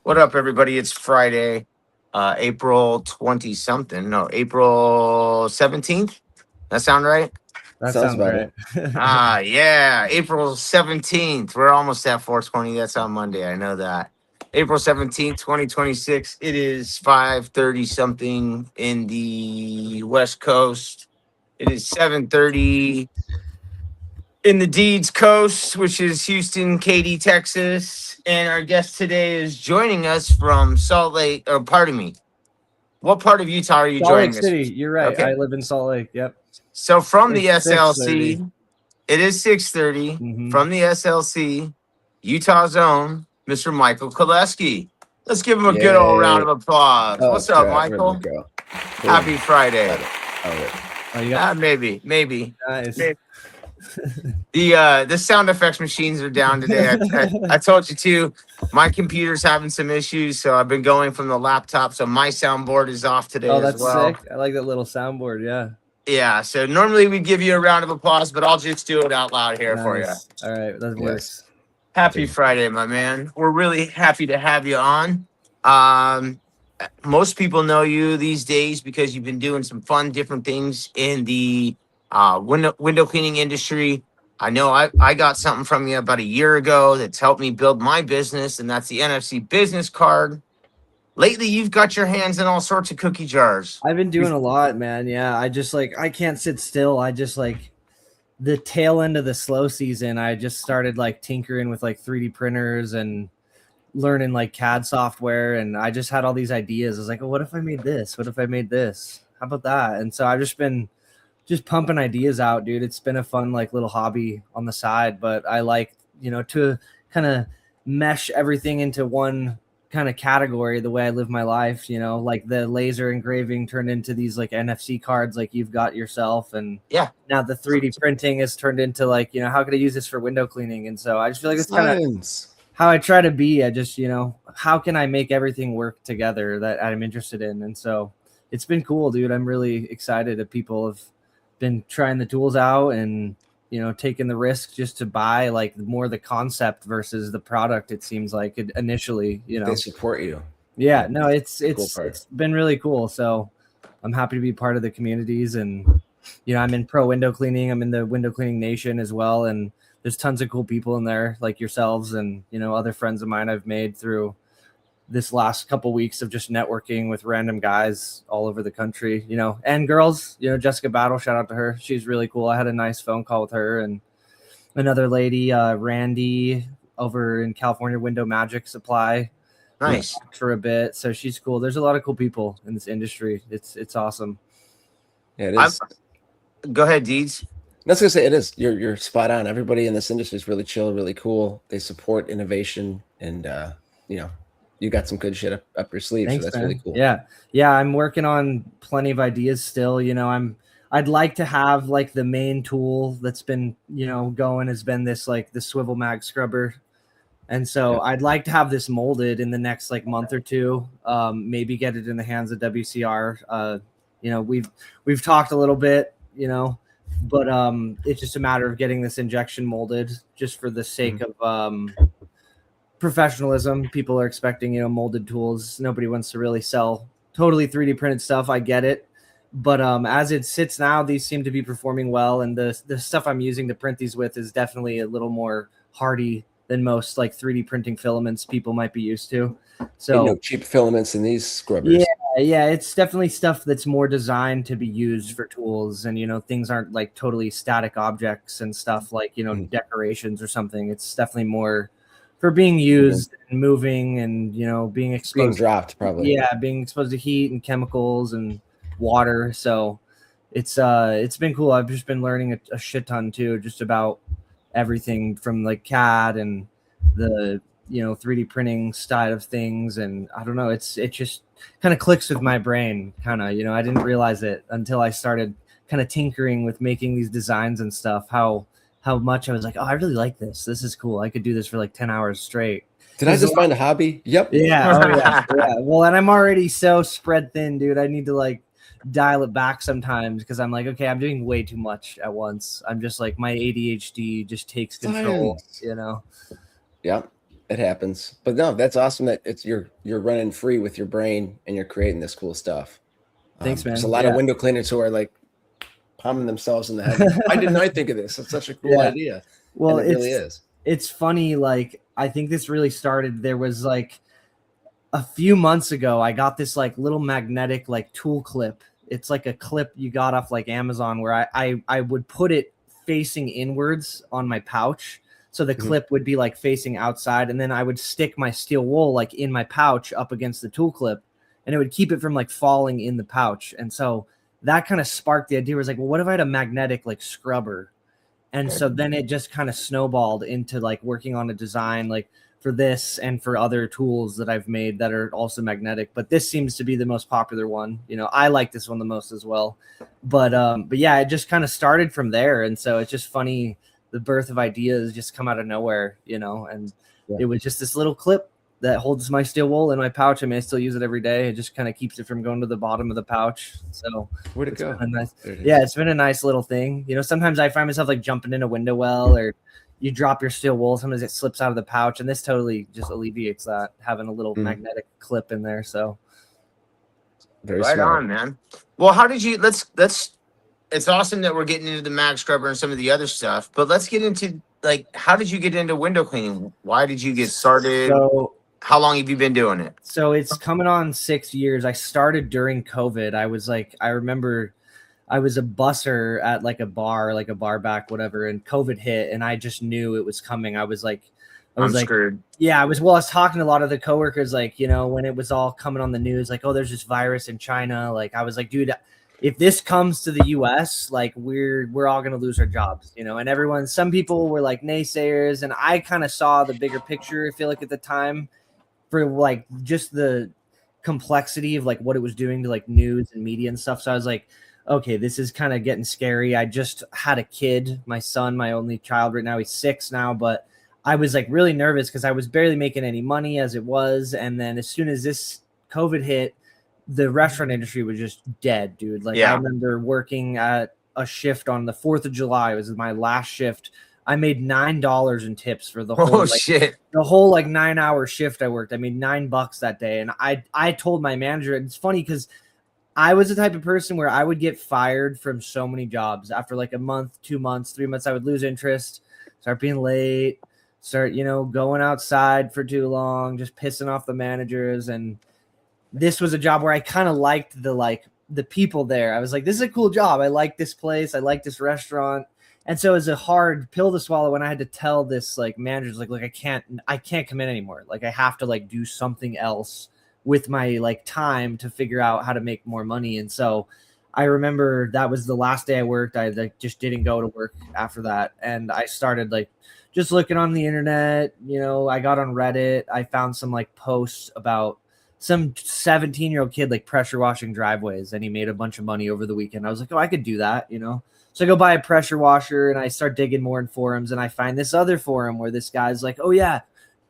What up, everybody? It's Friday, April 20 something. No, April 17th. That sound right? That Sounds sounds about right. Yeah. April 17th. We're almost at 420. That's on Monday. I know that. April 17th, 2026. It is 5:30 something in the West Coast. It is 7:30 in the Deeds Coast, which is Houston, Katy, Texas. And our guest today is joining us from Salt Lake, or pardon me. What part of Utah are you Salt Lake joining us? City. You're right. Okay. I live in Salt Lake. Yep. So from the It's 6:30. SLC, it is 6:30. Mhm. From the SLC, Utah's own, Mr. Michael Kolesky. Let's give him a good old round of Yay. applause. Oh, What's up, crap. Where'd Michael? it go? Happy Friday. Got it. All right. Oh, you got Maybe. nice. Maybe. The sound effects machines are down today. I told you too. My computer's having some issues, so I've been going from the laptop. So my soundboard is off today Oh, as that's well. sick. I like that little soundboard. Yeah. Yeah. So normally we'd give you a round of applause, but I'll just do it out loud here for you. Nice. All right, that works. Happy Friday, my man. We're really happy to have you on. Um, Most people know you these days because you've been doing some fun, different things in the window cleaning industry. I know I got something from you about a year ago that's helped me build my business, and that's the NFC business card. Lately, you've got your hands in all sorts of cookie jars. I've been doing a lot, man. Yeah, I just I can't sit still. I just the tail end of the slow season. I just started tinkering with 3D printers and learning CAD software, and I just had all these ideas. I was like, oh, what if I made this? What if I made this? How about that? And so I've just been pumping ideas out, dude. It's been a fun little hobby on the side, but I to kind of mesh everything into one kind of category the way I live my life, like the laser engraving turned into these NFC cards like you've got yourself, and Yeah. now the 3D printing has turned into how could I use this for window cleaning? And so I just feel like it's kind of how I try to be. I just, how can I make everything work together that I'm interested in? And so it's been cool, dude. I'm really excited that people have been trying the tools out and, taking the risk just to buy more the concept versus the product. It seems like initially, They support you. Yeah, no, it's part. it's been really cool. So I'm happy to be part of the communities, and, I'm in pro window cleaning. I'm in the window cleaning nation as well. And there's tons of cool people in there like yourselves and, other friends of mine I've made through this last couple weeks of just networking with random guys all over the country, and girls, Jessica Battle, shout out to her. She's really cool. I had a nice phone call with her, and another lady, Randy over in California, Window Magic Supply. Nice. For a bit. So she's cool. There's a lot of cool people in this industry. It's awesome. Yeah, it is. Go ahead, Deeds. That's gonna say it is. You're spot on. Everybody in this industry is really chill, really cool. They support innovation, and you got some good shit up your sleeve. Thanks, so that's man. really cool. Yeah. I'm working on plenty of ideas still. I'd like to have the main tool that's been going has been this the swivel mag scrubber, and so I'd like to have this molded in the next month or two. Maybe get it in the hands of WCR. We've talked a little bit, but it's just a matter of getting this injection molded just for the sake of professionalism. People are expecting molded tools. Nobody wants to really sell totally 3D printed stuff. I get it, but as it sits now, these seem to be performing well, and the stuff I'm using to print these with is definitely a little more hardy than most 3D printing filaments people might be used to. So cheap filaments in these scrubbers. Yeah, it's definitely stuff that's more designed to be used for tools, and things aren't totally static objects and stuff decorations or something. It's definitely more for being used and moving and being exposed, being dropped probably. Yeah, being exposed to heat and chemicals and water. So it's been cool. I've just been learning a shit ton too, just about everything from CAD and the 3D printing side of things. And I don't know, it just kind of clicks with my brain, kind of, I didn't realize it until I started kind of tinkering with making these designs and stuff, how much I was like, oh, I really like this is cool, I could do this for 10 hours straight. Did I just find a hobby? Yep. Yeah. Yeah. Well, and I'm already so spread thin, dude. I need to dial it back sometimes because I'm okay, I'm doing way too much at once. I'm just my ADHD just takes control, Yeah. It happens. But no, that's awesome that you're running free with your brain and you're creating this cool stuff. Thanks, man. There's a lot of window cleaners who are like pounding themselves in the head. Why didn't I think of this? It's such a cool idea. Well, and it really is. It's funny. Like, I think this really started. There was like a few months ago, I got this like little magnetic like tool clip. It's like a clip you got off like Amazon where I would put it facing inwards on my pouch. So the clip would be like facing outside, and then I would stick my steel wool like in my pouch up against the tool clip, and it would keep it from like falling in the pouch. And so that kind of sparked the idea. It was like, well, what if I had a magnetic like scrubber? And so then it just kind of snowballed into like working on a design like for this and for other tools that I've made that are also magnetic. But this seems to be the most popular one. You know, I like this one the most as well. But yeah, it just kind of started from there. And so it's just funny. The birth of ideas just come out of nowhere, you know, and it was just this little clip that holds my steel wool in my pouch. I mean, I still use it every day. It just kind of keeps it from going to the bottom of the pouch. So where'd it go? It's been a nice little thing. You know, sometimes I find myself like jumping in a window well, or you drop your steel wool. Sometimes it slips out of the pouch, and this totally just alleviates that, having a little magnetic clip in there. So very right smart. on, man. Well, how did you? Let's. It's awesome that we're getting into the mag scrubber and some of the other stuff, but let's get into like, how did you get into window cleaning? Why did you get started? So, how long have you been doing it? So it's coming on 6 years. I started during COVID. I remember I was a busser at like a bar back, whatever, and COVID hit, and I just knew it was coming. I was screwed. Yeah, I was talking to a lot of the coworkers, like, you know, when it was all coming on the news, like, oh, there's this virus in China. Like, I was like, dude, if this comes to the US, like we're all going to lose our jobs, you know, and some people were like naysayers, and I kind of saw the bigger picture. I feel like at the time for like just the complexity of like what it was doing to like news and media and stuff. So I was like, okay, this is kind of getting scary. I just had a kid, my son, my only child right now. He's 6 now, but I was like really nervous because I was barely making any money as it was. And then as soon as this COVID hit, the restaurant industry was just dead, dude. Like I remember working at a shift on the 4th of July. It was my last shift. I made $9 in tips for the whole the whole like 9-hour shift I worked. I made $9 that day. And I told my manager, and it's funny because I was the type of person where I would get fired from so many jobs after like a month, 2 months, 3 months. I would lose interest, start being late, start, you know, going outside for too long, just pissing off the managers. And this was a job where I kind of liked the people there. I was like, this is a cool job. I like this place. I like this restaurant. And so it was a hard pill to swallow when I had to tell this like managers, like, look, I can't come in anymore. Like I have to like do something else with my like time to figure out how to make more money. And so I remember that was the last day I worked. I like just didn't go to work after that. And I started like just looking on the internet, you know, I got on Reddit. I found some like posts about some 17-year-old kid like pressure washing driveways, and he made a bunch of money over the weekend. I was like, oh, I could do that, you know? So I go buy a pressure washer, and I start digging more in forums, and I find this other forum where this guy's like, oh yeah,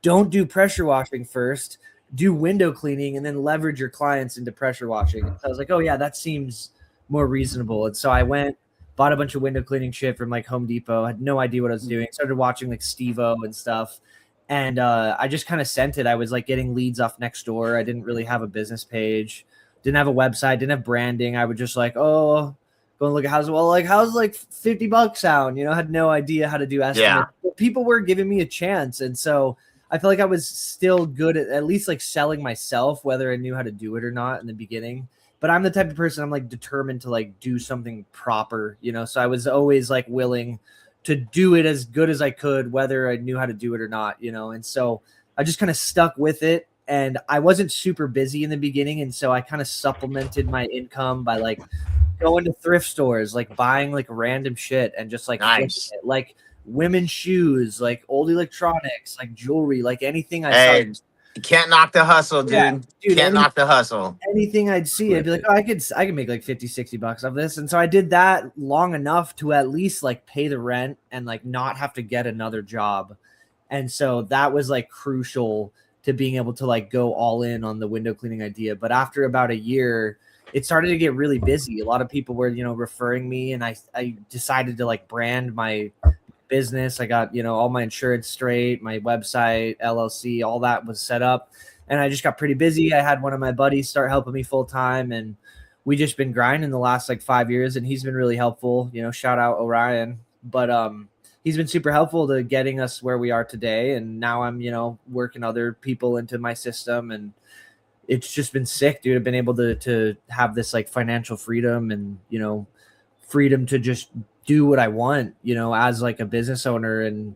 don't do pressure washing first, do window cleaning, and then leverage your clients into pressure washing. And so I was like, oh yeah, that seems more reasonable. And so I went, bought a bunch of window cleaning shit from like Home Depot. I had no idea what I was doing. Started watching like Steve-O and stuff. And I just kind of sent it. I was like getting leads off Nextdoor. I didn't really have a business page, didn't have a website, didn't have branding. I would just like, oh, go and look at how's like $50 sound, you know, had no idea how to do estimates. Yeah. But people were giving me a chance. And so I feel like I was still good at least like selling myself, whether I knew how to do it or not in the beginning. But I'm the type of person, I'm like determined to like do something proper, you know? So I was always like willing to do it as good as I could, whether I knew how to do it or not, you know? And so I just kind of stuck with it, and I wasn't super busy in the beginning. And so I kind of supplemented my income by like going to thrift stores, like buying like random shit and just like, nice. it, like women's shoes, like old electronics, like jewelry, like anything I saw. You can't knock the hustle, dude. Yeah, dude, can't knock the hustle. Anything I'd see, I'd be like, oh, I can make like 50, $60 off this. And so I did that long enough to at least like pay the rent and like not have to get another job. And so that was like crucial to being able to like go all in on the window cleaning idea. But after about a year, it started to get really busy. A lot of people were, you know, referring me, and I decided to like brand my business. I got, all my insurance straight, my website, LLC, all that was set up. And I just got pretty busy. I had one of my buddies start helping me full time, and we just been grinding the last like 5 years, and he's been really helpful. Shout out Orion. But he's been super helpful to getting us where we are today. And now I'm, working other people into my system, and it's just been sick, dude. I've been able to have this like financial freedom and, freedom to just do what I want, as like a business owner. And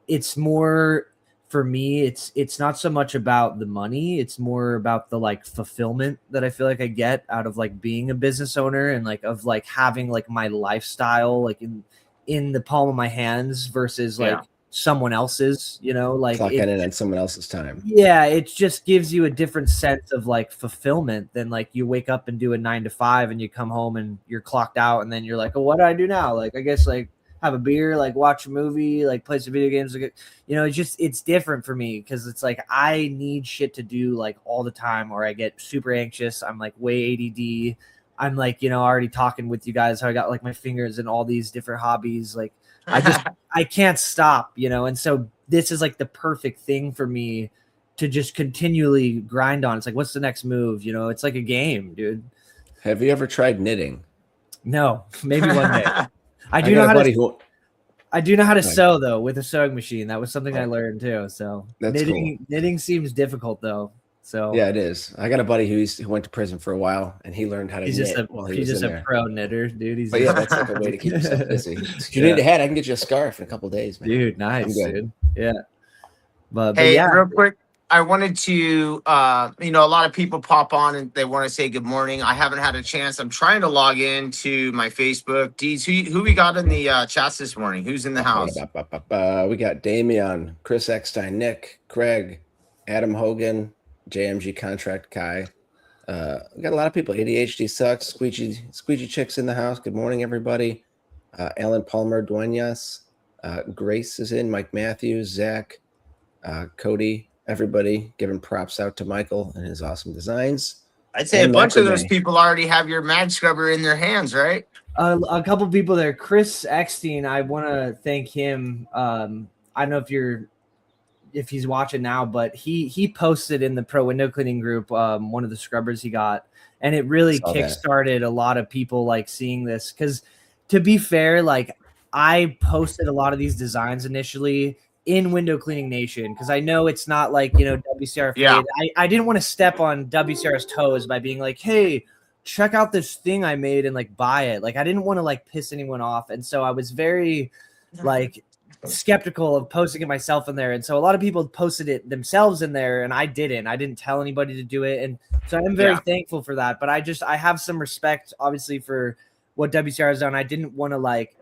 it's more for me, it's not so much about the money. It's more about the like fulfillment that I feel like I get out of like being a business owner, and like of like having like my lifestyle like in the palm of my hands versus like someone else's, like clocking in on someone else's time. Yeah, it just gives you a different sense of like fulfillment than like you wake up and do a 9 to 5 and you come home and you're clocked out, and then you're like, oh, what do I do now? Like, I guess like have a beer, like watch a movie, like play some video games. Like, it's different for me because it's like I need shit to do like all the time, or I get super anxious. I'm like way ADD. I'm like, already talking with you guys how I got like my fingers in all these different hobbies. Like I can't stop, and so this is like the perfect thing for me to just continually grind on. It's like, what's the next move? It's like a game, dude. Have you ever tried knitting? No, maybe one day. I do know how to Right. sew though with a sewing machine. That was something I learned too. So That's cool. Knitting seems difficult though. So yeah, it is. I got a buddy who went to prison for a while, and he learned how to knit. He's just a pro knitter, dude. But yeah, that's like a way to keep yourself busy. If you need a hat, I can get you a scarf in a couple of days, man. Dude, nice, dude. Yeah. But hey, yeah. real quick, I wanted to, a lot of people pop on and they want to say good morning. I haven't had a chance. I'm trying to log in to my Facebook. Deeds, who we got in the chats this morning? Who's in the house? We got Damian, Chris Eckstein, Nick, Craig, Adam Hogan, JMG Contract Kai. We got a lot of people. ADHD sucks. Squeegee Chicks in the house. Good morning, everybody. Alan Palmer Duenas. Grace is in. Mike Matthews, Zach, Cody, everybody giving props out to Michael and his awesome designs. I'd say a bunch of those people already have your mag scrubber in their hands, right? A couple people there. Chris Eckstein, I want to thank him. I don't know if he's watching now, but he posted in the pro window cleaning group one of the scrubbers he got, and it really kickstarted a lot of people like seeing this. Because to be fair, like I posted a lot of these designs initially in Window Cleaning Nation because I know it's not like WCR. Yeah. I didn't want to step on WCR's toes by being like, hey, check out this thing I made and like buy it. Like I didn't want to like piss anyone off, and so I was very like skeptical of posting it myself in there. And so a lot of people posted it themselves in there, and I didn't tell anybody to do it. And so I'm very thankful for that. But I have some respect obviously for what WCR has done. I didn't want to like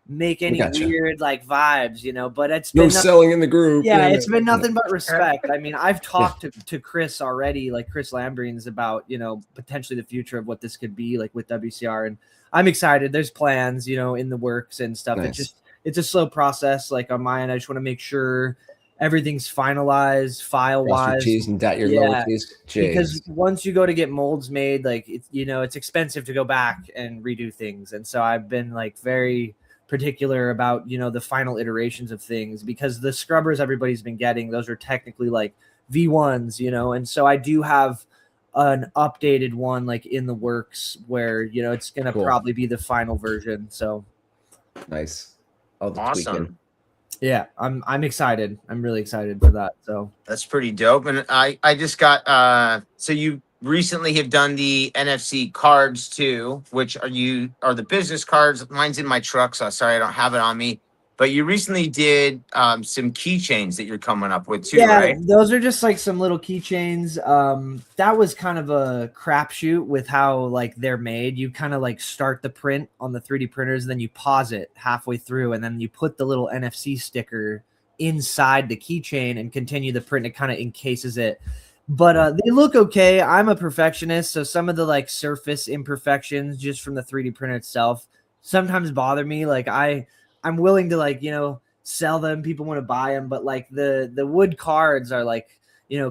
make any weird like vibes, but it's been selling in the group. Yeah, it's been nothing but respect. I mean, I've talked to Chris already, like Chris Lambrines, about potentially the future of what this could be like with WCR, and I'm excited. There's plans, in the works and stuff. Nice. It's a slow process. Like on my end, I just want to make sure everything's finalized file-wise. T's and dot your lowercase J's. Because once you go to get molds made, like it's expensive to go back and redo things, and so I've been like very particular about the final iterations of things, because the scrubbers everybody's been getting, those are technically like V1s, and so I do have an updated one like in the works where it's gonna probably be the final version. So nice. All the awesome tweaking. Yeah, I'm excited. I'm really excited for that. So that's pretty dope. And I just got so you recently have done the NFC cards too, which are the business cards. Mine's in my truck, so sorry I don't have it on me. But you recently did some keychains that you're coming up with too, right? Those are just like some little keychains. That was kind of a crapshoot with how like they're made. You kind of like start the print on the 3D printers, and then you pause it halfway through, and then you put the little NFC sticker inside the keychain and continue the print. It kind of encases it. But they look okay. I'm a perfectionist, so some of the like surface imperfections just from the 3D printer itself sometimes bother me. Like I'm willing to like, sell them. People want to buy them, but like the wood cards are like,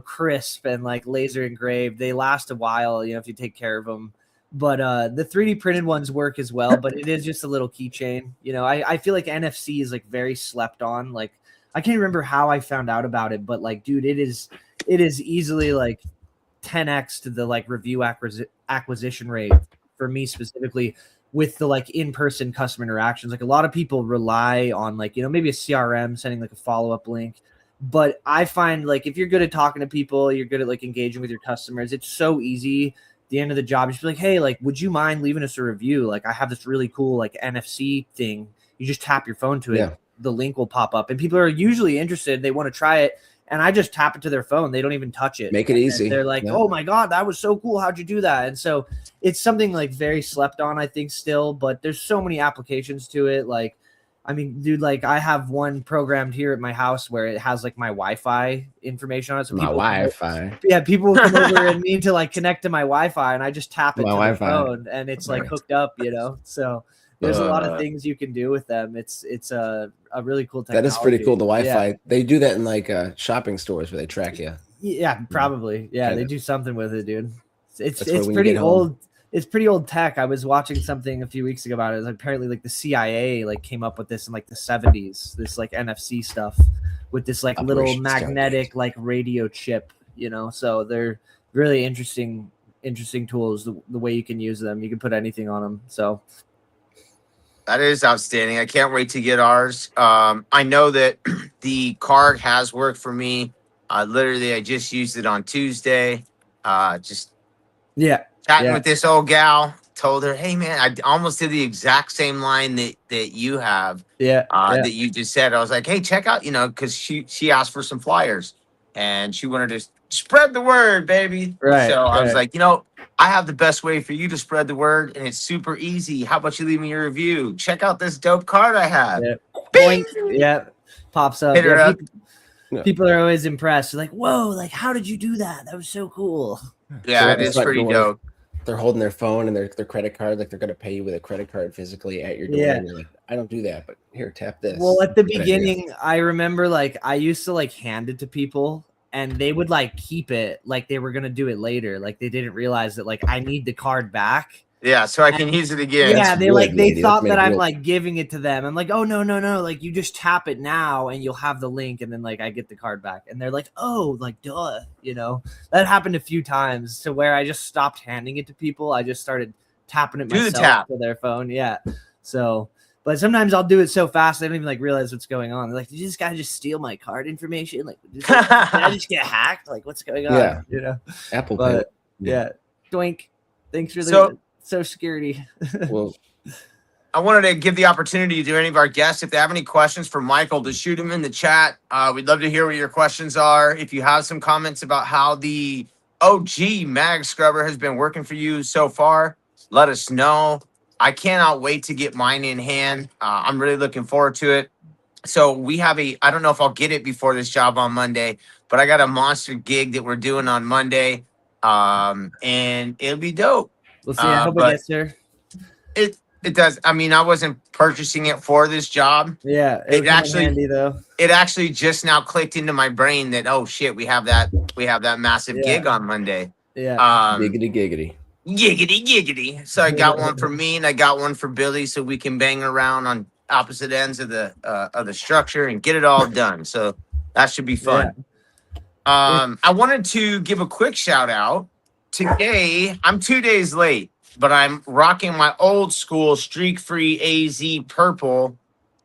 crisp and like laser engraved. They last a while, if you take care of them. But the 3D printed ones work as well, but it is just a little keychain. You know, I feel like NFC is like very slept on. Like I can't remember how I found out about it, but like, dude, it is easily like 10x to the like review acquisition rate for me specifically with the like in-person customer interactions. Like a lot of people rely on like, you know, maybe a CRM sending like a follow-up link. But I find like if you're good at talking to people, you're good at like engaging with your customers, it's so easy. At the end of the job, just be like, hey, like, would you mind leaving us a review? Like I have this really cool like NFC thing. You just tap your phone to it. Yeah. The link will pop up and people are usually interested. They want to try it. And I just tap it to their phone. They don't even touch it. Make it easy. And they're like, oh my God, that was so cool. How'd you do that? And so it's something like very slept on, I think, still, but there's so many applications to it. Like, I mean, dude, like I have one programmed here at my house where it has like my Wi-Fi information on it. So My Wi-Fi. Yeah, people will come over and need to like connect to my Wi-Fi, and I just tap it to My the Wi-Fi. phone, and it's like hooked up, you know. So there's a lot of things you can do with them. It's a really cool technology. That is pretty cool. The Wi-Fi. Yeah. They do that in like shopping stores where they track you. Yeah, probably. Yeah, Kinda. They do something with it, dude. It's That's why when you pretty get home- old. It's pretty old tech. I was watching something a few weeks ago about it. Apparently, like the CIA like came up with this in like the 70s. This like NFC stuff with this like little Operation magnetic like radio chip. You know, so they're really interesting tools. The way you can use them, you can put anything on them. So That is outstanding. I can't wait to get ours. I know that the card has worked for me. Literally, I just used it on Tuesday. Just yeah, chatting Yeah. with this old gal. Told her, hey, man, I almost did the exact same line that you have, yeah. that you just said. I was like, hey, check out, you know, because she asked for some flyers. And she wanted to spread the word, baby. Right, So I was right. like, you know, I have the best way for you to spread the word, and it's super easy. How about you leave me a review? Check out this dope card I have. Yeah. Bing! Yeah, pops up. Hit her Yeah, up. people are always impressed. They're like, whoa, like how did you do that? That was so cool. Yeah, So it it's is like pretty going- dope. They're holding their phone and their credit card, like they're going to pay you with a credit card physically at your door. Yeah. And you're like, I don't do that, but here, tap this. Well, at the Good idea. beginning, I remember like I used to like hand it to people and they would like keep it like they were gonna do it later. Like they didn't realize that like I need the card back. Yeah, so I can use it again. Yeah, they real like they needy. thought That's that I'm real- like giving it to them. I'm like, oh no, like you just tap it now and you'll have the link, and then like I get the card back, and they're like, oh, like duh, you know. That happened a few times to where I just stopped handing it to people. I just started tapping it Do the myself tap. to their phone. Yeah, so. But sometimes I'll do it so fast they don't even like realize what's going on. They're like, "Did this guy just steal my card information? Like, did I just get hacked? Like, what's going on?" Yeah. You know. Apple Pay. But yeah, Doink. Thanks for the So- so security. Well, I wanted to give the opportunity to any of our guests, if they have any questions for Michael, to shoot them in the chat. We'd love to hear what your questions are. If you have some comments about how the OG mag scrubber has been working for you so far, let us know. I cannot wait to get mine in hand. I'm really looking forward to it. So we have I don't know if I'll get it before this job on Monday, but I got a monster gig that we're doing on Monday. And it'll be dope. We'll see. I hope it but- gets there. It does. I mean, I wasn't purchasing it for this job. Yeah, It would come in actually- handy though. It actually just now clicked into my brain that, oh shit, we have that massive Yeah. gig on Monday. Yeah, giggity giggity. Giggity. So I got one for me and I got one for Billy, so we can bang around on opposite ends of the structure and get it all done. So that should be fun. I wanted to give a quick shout out. Today, I'm 2 days late, but I'm rocking my old school streak free AZ purple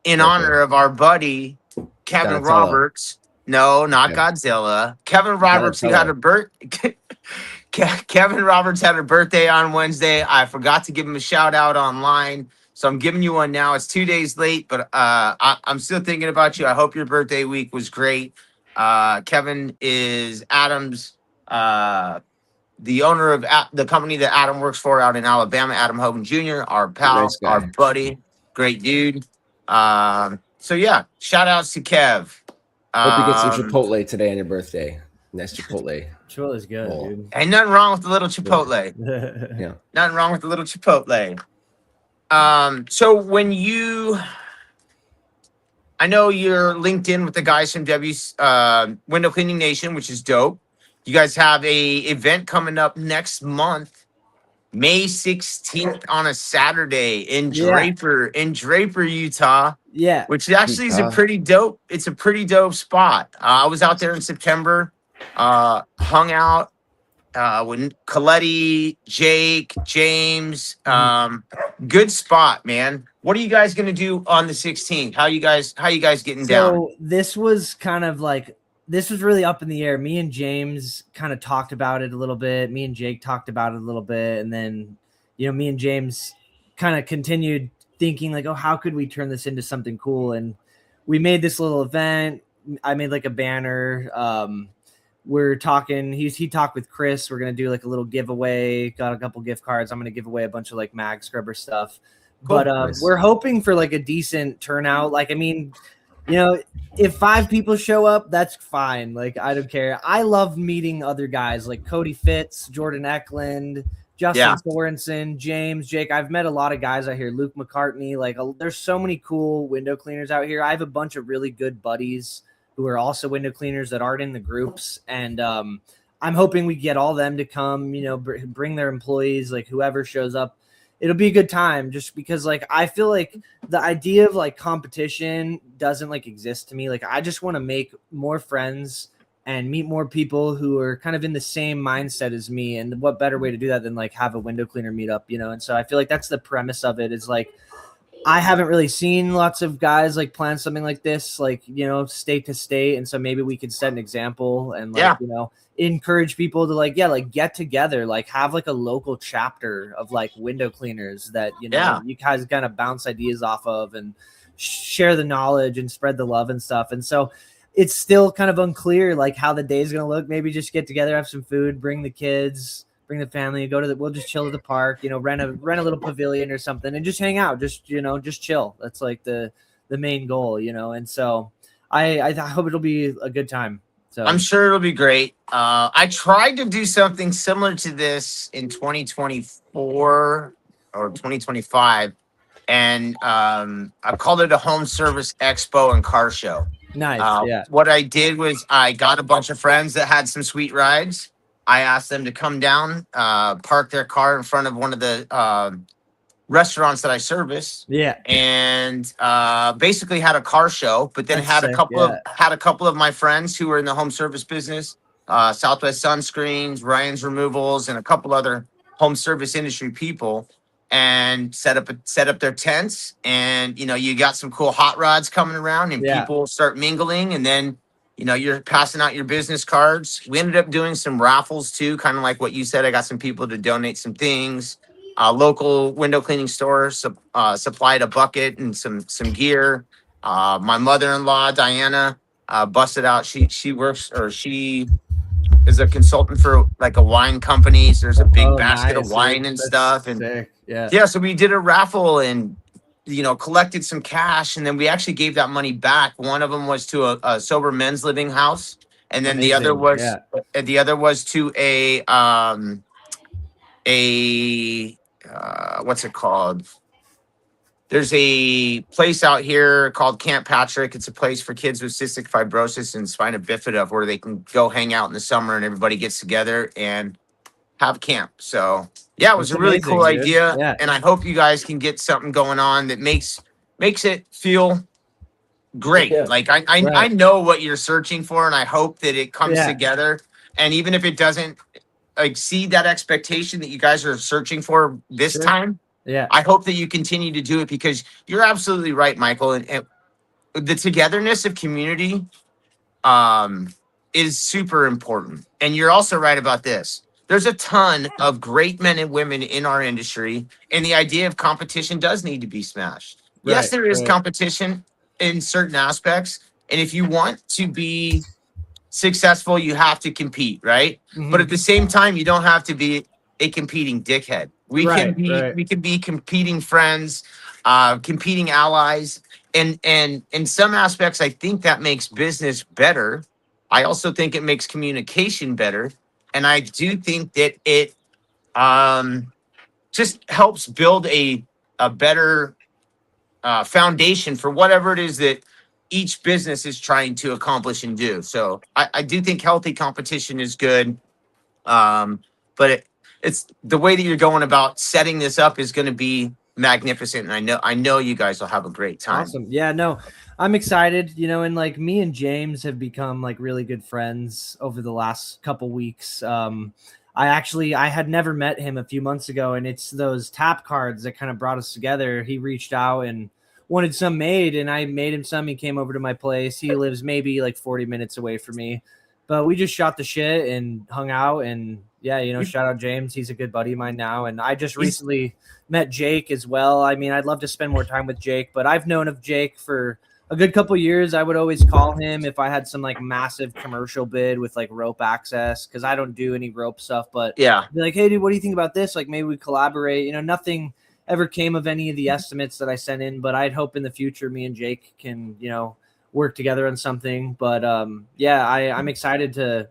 in Okay. honor of our buddy Kevin Godzilla. Roberts. No, not Okay. Godzilla. Kevin Roberts, who had a Kevin Roberts had a birthday on Wednesday. I forgot to give him a shout out online, so I'm giving you one now. It's 2 days late, but I'm still thinking about you. I hope your birthday week was great. Kevin is Adam's, the owner of the company that Adam works for out in Alabama, Adam Hogan Jr., our pal, Nice guy. our buddy, great dude. So yeah, shout outs to Kev. Hope you get some Um, Chipotle today on your birthday. Nice Chipotle. Chipotle is good, Oh. dude. Ain't nothing wrong with the little Chipotle. Yeah. Nothing wrong with the little Chipotle. So when I know you're linked in with the guys from W's Window Cleaning Nation, which is dope. You guys have a event coming up next month May 16th on a Saturday in Yeah. Draper, Utah, Yeah. which actually is a Utah. pretty dope. It's a pretty dope spot. I was out there in September, hung out with Coletti, Jake, James. Good spot, man. What are you guys gonna do on the 16th? How you guys getting down? So this was kind of like, this was really up in the air. Me and James kind of talked about it a little bit. Me and Jake talked about it a little bit. And then, me and James kind of continued thinking like, oh, how could we turn this into something cool? And we made this little event. I made like a banner. We're talking, he talked with Chris. We're going to do like a little giveaway, got a couple gift cards. I'm going to give away a bunch of like mag scrubber stuff. Cool. But Nice. we're hoping for like a decent turnout. Like, I mean, if 5 people show up, that's fine. Like, I don't care. I love meeting other guys like Cody Fitz, Jordan Eklund, Justin Sorensen, James, Jake. I've met a lot of guys out here. Luke McCartney. Like, there's so many cool window cleaners out here. I have a bunch of really good buddies who are also window cleaners that aren't in the groups. And I'm hoping we get all them to come, bring their employees, like whoever shows up. It'll be a good time just because like I feel like the idea of like competition doesn't like exist to me. Like I just want to make more friends and meet more people who are kind of in the same mindset as me. And what better way to do that than like have a window cleaner meetup, And so I feel like that's the premise of it, is like I haven't really seen lots of guys like plan something like this, like, state to state. And so maybe we could set an example and like, encourage people to like get together, like have like a local chapter of like window cleaners that you guys kind of bounce ideas off of and share the knowledge and spread the love and stuff. And so it's still kind of unclear like how the day is going to look. Maybe just get together, have some food, bring the kids, bring the family, we'll just chill at the park, rent a little pavilion or something and just hang out, just chill. That's like the main goal, And so I hope it'll be a good time. So I'm sure it'll be great. I tried to do something similar to this in 2024 or 2025, and I called it a home service expo and car show. Nice. What I did was I got a bunch of friends that had some sweet rides. I asked them to come down, park their car in front of one of the restaurants that I service. Yeah. And basically had a car show, but then had a couple of my friends who were in the home service business, Southwest Sunscreens, Ryan's Removals, and a couple other home service industry people, and set up their tents. And you got some cool hot rods coming around, and people start mingling, and then you're passing out your business cards. We ended up doing some raffles too, kind of like what you said. I got some people to donate some things. Local window cleaning store supplied a bucket and some gear. My mother-in-law Diana busted out. She is a consultant for like a wine company. So there's a big basket of wine and stuff. And sick. So we did a raffle and collected some cash, and then we actually gave that money back. One of them was to a sober men's living house, and then the other was to a what's it called? There's a place out here called Camp Patrick. It's a place for kids with cystic fibrosis and spina bifida where they can go hang out in the summer and everybody gets together and have camp. So it was a really cool idea. Yeah. And I hope you guys can get something going on that makes it feel great. Yeah. Like I know what you're searching for, and I hope that it comes together. And even if it doesn't exceed that expectation that you guys are searching for this time, I hope that you continue to do it, because you're absolutely right, Michael. And the togetherness of community is super important. And you're also right about this. There's a ton of great men and women in our industry, and the idea of competition does need to be smashed. Yes, there is competition in certain aspects, and if you want to be successful, you have to compete, right? Mm-hmm. But at the same time, you don't have to be a competing dickhead. We can be competing friends, competing allies, and in some aspects, I think that makes business better. I also think it makes communication better, and I do think that it just helps build a better foundation for whatever it is that each business is trying to accomplish and do. So I do think healthy competition is good. But it's the way that you're going about setting this up is going to be magnificent, and I know you guys will have a great time. Awesome. Yeah, no, I'm excited, and like me and James have become like really good friends over the last couple weeks. I had never met him a few months ago, and it's those tap cards that kind of brought us together. He reached out and wanted some made, and I made him some. He came over to my place. He lives maybe like 40 minutes away from me, but we just shot the shit and hung out. And yeah, shout out James. He's a good buddy of mine now. And I just recently met Jake as well. I mean, I'd love to spend more time with Jake, but I've known of Jake for a good couple of years. I would always call him if I had some like massive commercial bid with like rope access, because I don't do any rope stuff. But Yeah. be like, hey, dude, what do you think about this? Like, maybe we collaborate. Nothing ever came of any of the estimates that I sent in, but I'd hope in the future me and Jake can, work together on something. But I'm excited to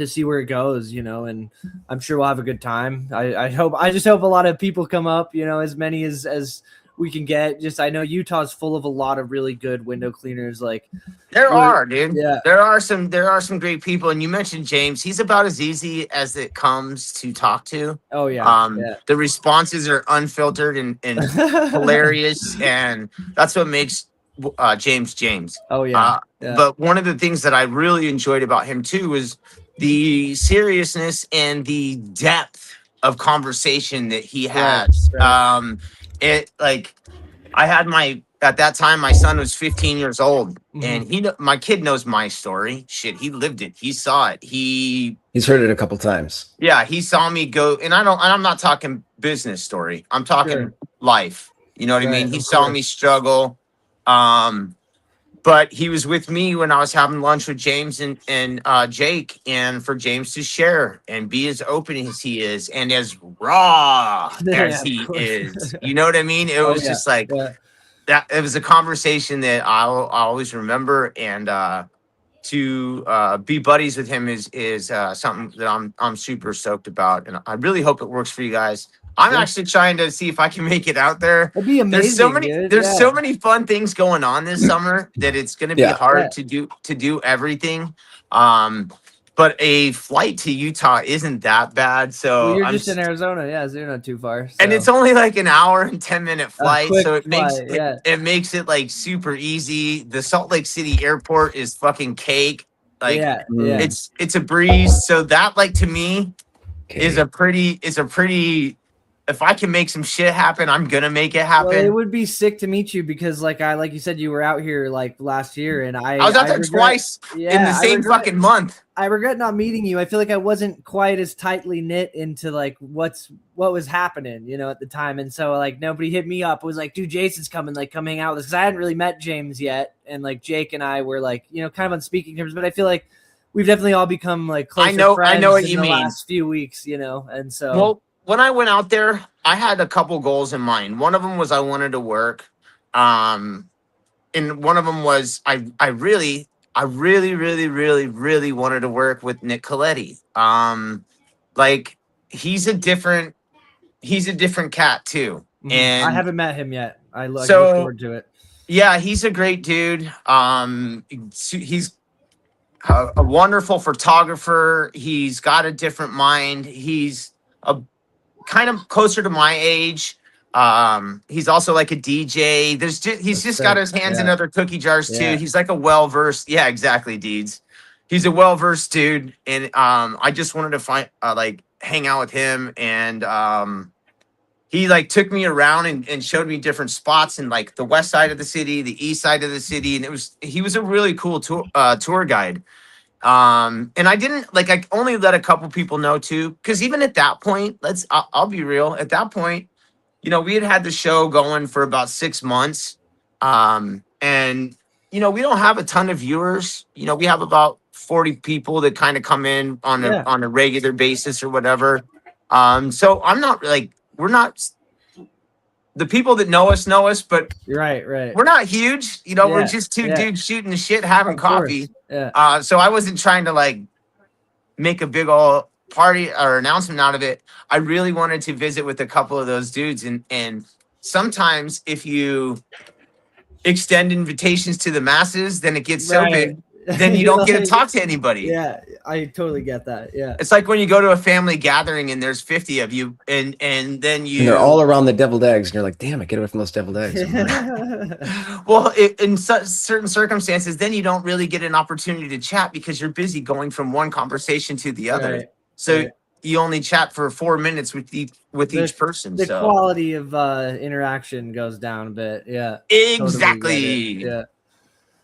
see where it goes, and I'm sure we'll have a good time. I just hope a lot of people come up, as many as we can get. Just, I know Utah's full of a lot of really good window cleaners. Like There are, dude. Yeah. There are some great people. And you mentioned James. He's about as easy as it comes to talk to. Oh yeah. The responses are unfiltered and hilarious, and that's what makes James. Oh yeah. But one of the things that I really enjoyed about him too was the seriousness and the depth of conversation that he has. Right. At that time my son was 15 years old, Mhm. and my kid knows my story. Shit, he lived it. He saw it. He's heard it a couple times. Yeah, he saw me go, and I'm not talking business story. I'm talking life. You know what I mean? He saw me struggle. But he was with me when I was having lunch with James and Jake, and for James to share and be as open as he is and as raw as he is. You know what I mean? It was just like that. It was a conversation that I'll always remember, and to be buddies with him is something that I'm super stoked about, and I really hope it works for you guys. I'm actually trying to see if I can make it out there. It'd be amazing. There's so many fun things going on this summer that it's going to be hard to do everything. But a flight to Utah isn't that bad. So you're just in Arizona, so you're not too far. So. And it's only like an hour and 10-minute flight, so it makes flight, it makes it like super easy. The Salt Lake City airport is fucking cake. Like it's a breeze. So that, like, to me is a pretty. If I can make some shit happen, I'm gonna make it happen. Well, it would be sick to meet you because, like you said, you were out here like last year, and I was out there twice in the same fucking month. I regret not meeting you. I feel like I wasn't quite as tightly knit into like what was happening, at the time, and so like nobody hit me up. It was like, dude, Jason's coming, like come hang out with us, because I hadn't really met James yet, and like Jake and I were like, kind of on speaking terms, but I feel like we've definitely all become like closer friends. I know what in you the mean. Last few weeks, and so. Well, when I went out there, I had a couple goals in mind. One of them was I wanted to work. And one of them was I really wanted to work with Nick Coletti. Like he's a different cat too. And I haven't met him yet. I look forward to it. Yeah, he's a great dude. He's a wonderful photographer. He's got a different mind. He's a kind of closer to my age. He's also like a DJ. He's just got his hands in other cookie jars too. Yeah. He's like a well-versed, exactly, Deeds. He's a well-versed dude, and I just wanted to hang out with him, and he like took me around and showed me different spots in like the west side of the city, the east side of the city, and he was a really cool tour guide. And I only let a couple people know too, because even at that point, I'll be real. At that point, we had the show going for about 6 months. And we don't have a ton of viewers. We have about 40 people that kind of come in on a regular basis or whatever. So I'm not we're not, the people that know us, but right. We're not huge. We're just two dudes shooting the shit, having coffee. Yeah. So I wasn't trying to make a big old party or announcement out of it. I really wanted to visit with a couple of those dudes, and sometimes if you extend invitations to the masses, then it gets so big, then you don't get to talk to anybody. Yeah, I totally get that. Yeah. It's like when you go to a family gathering and there's 50 of you, and then you And they're all around the deviled eggs, and you're like, damn it, get away from those deviled eggs. well, in certain circumstances, then you don't really get an opportunity to chat because you're busy going from one conversation to the other. Right, So right. you only chat for 4 minutes with each person. The So quality of interaction goes down a bit. Yeah. exactly. Yeah.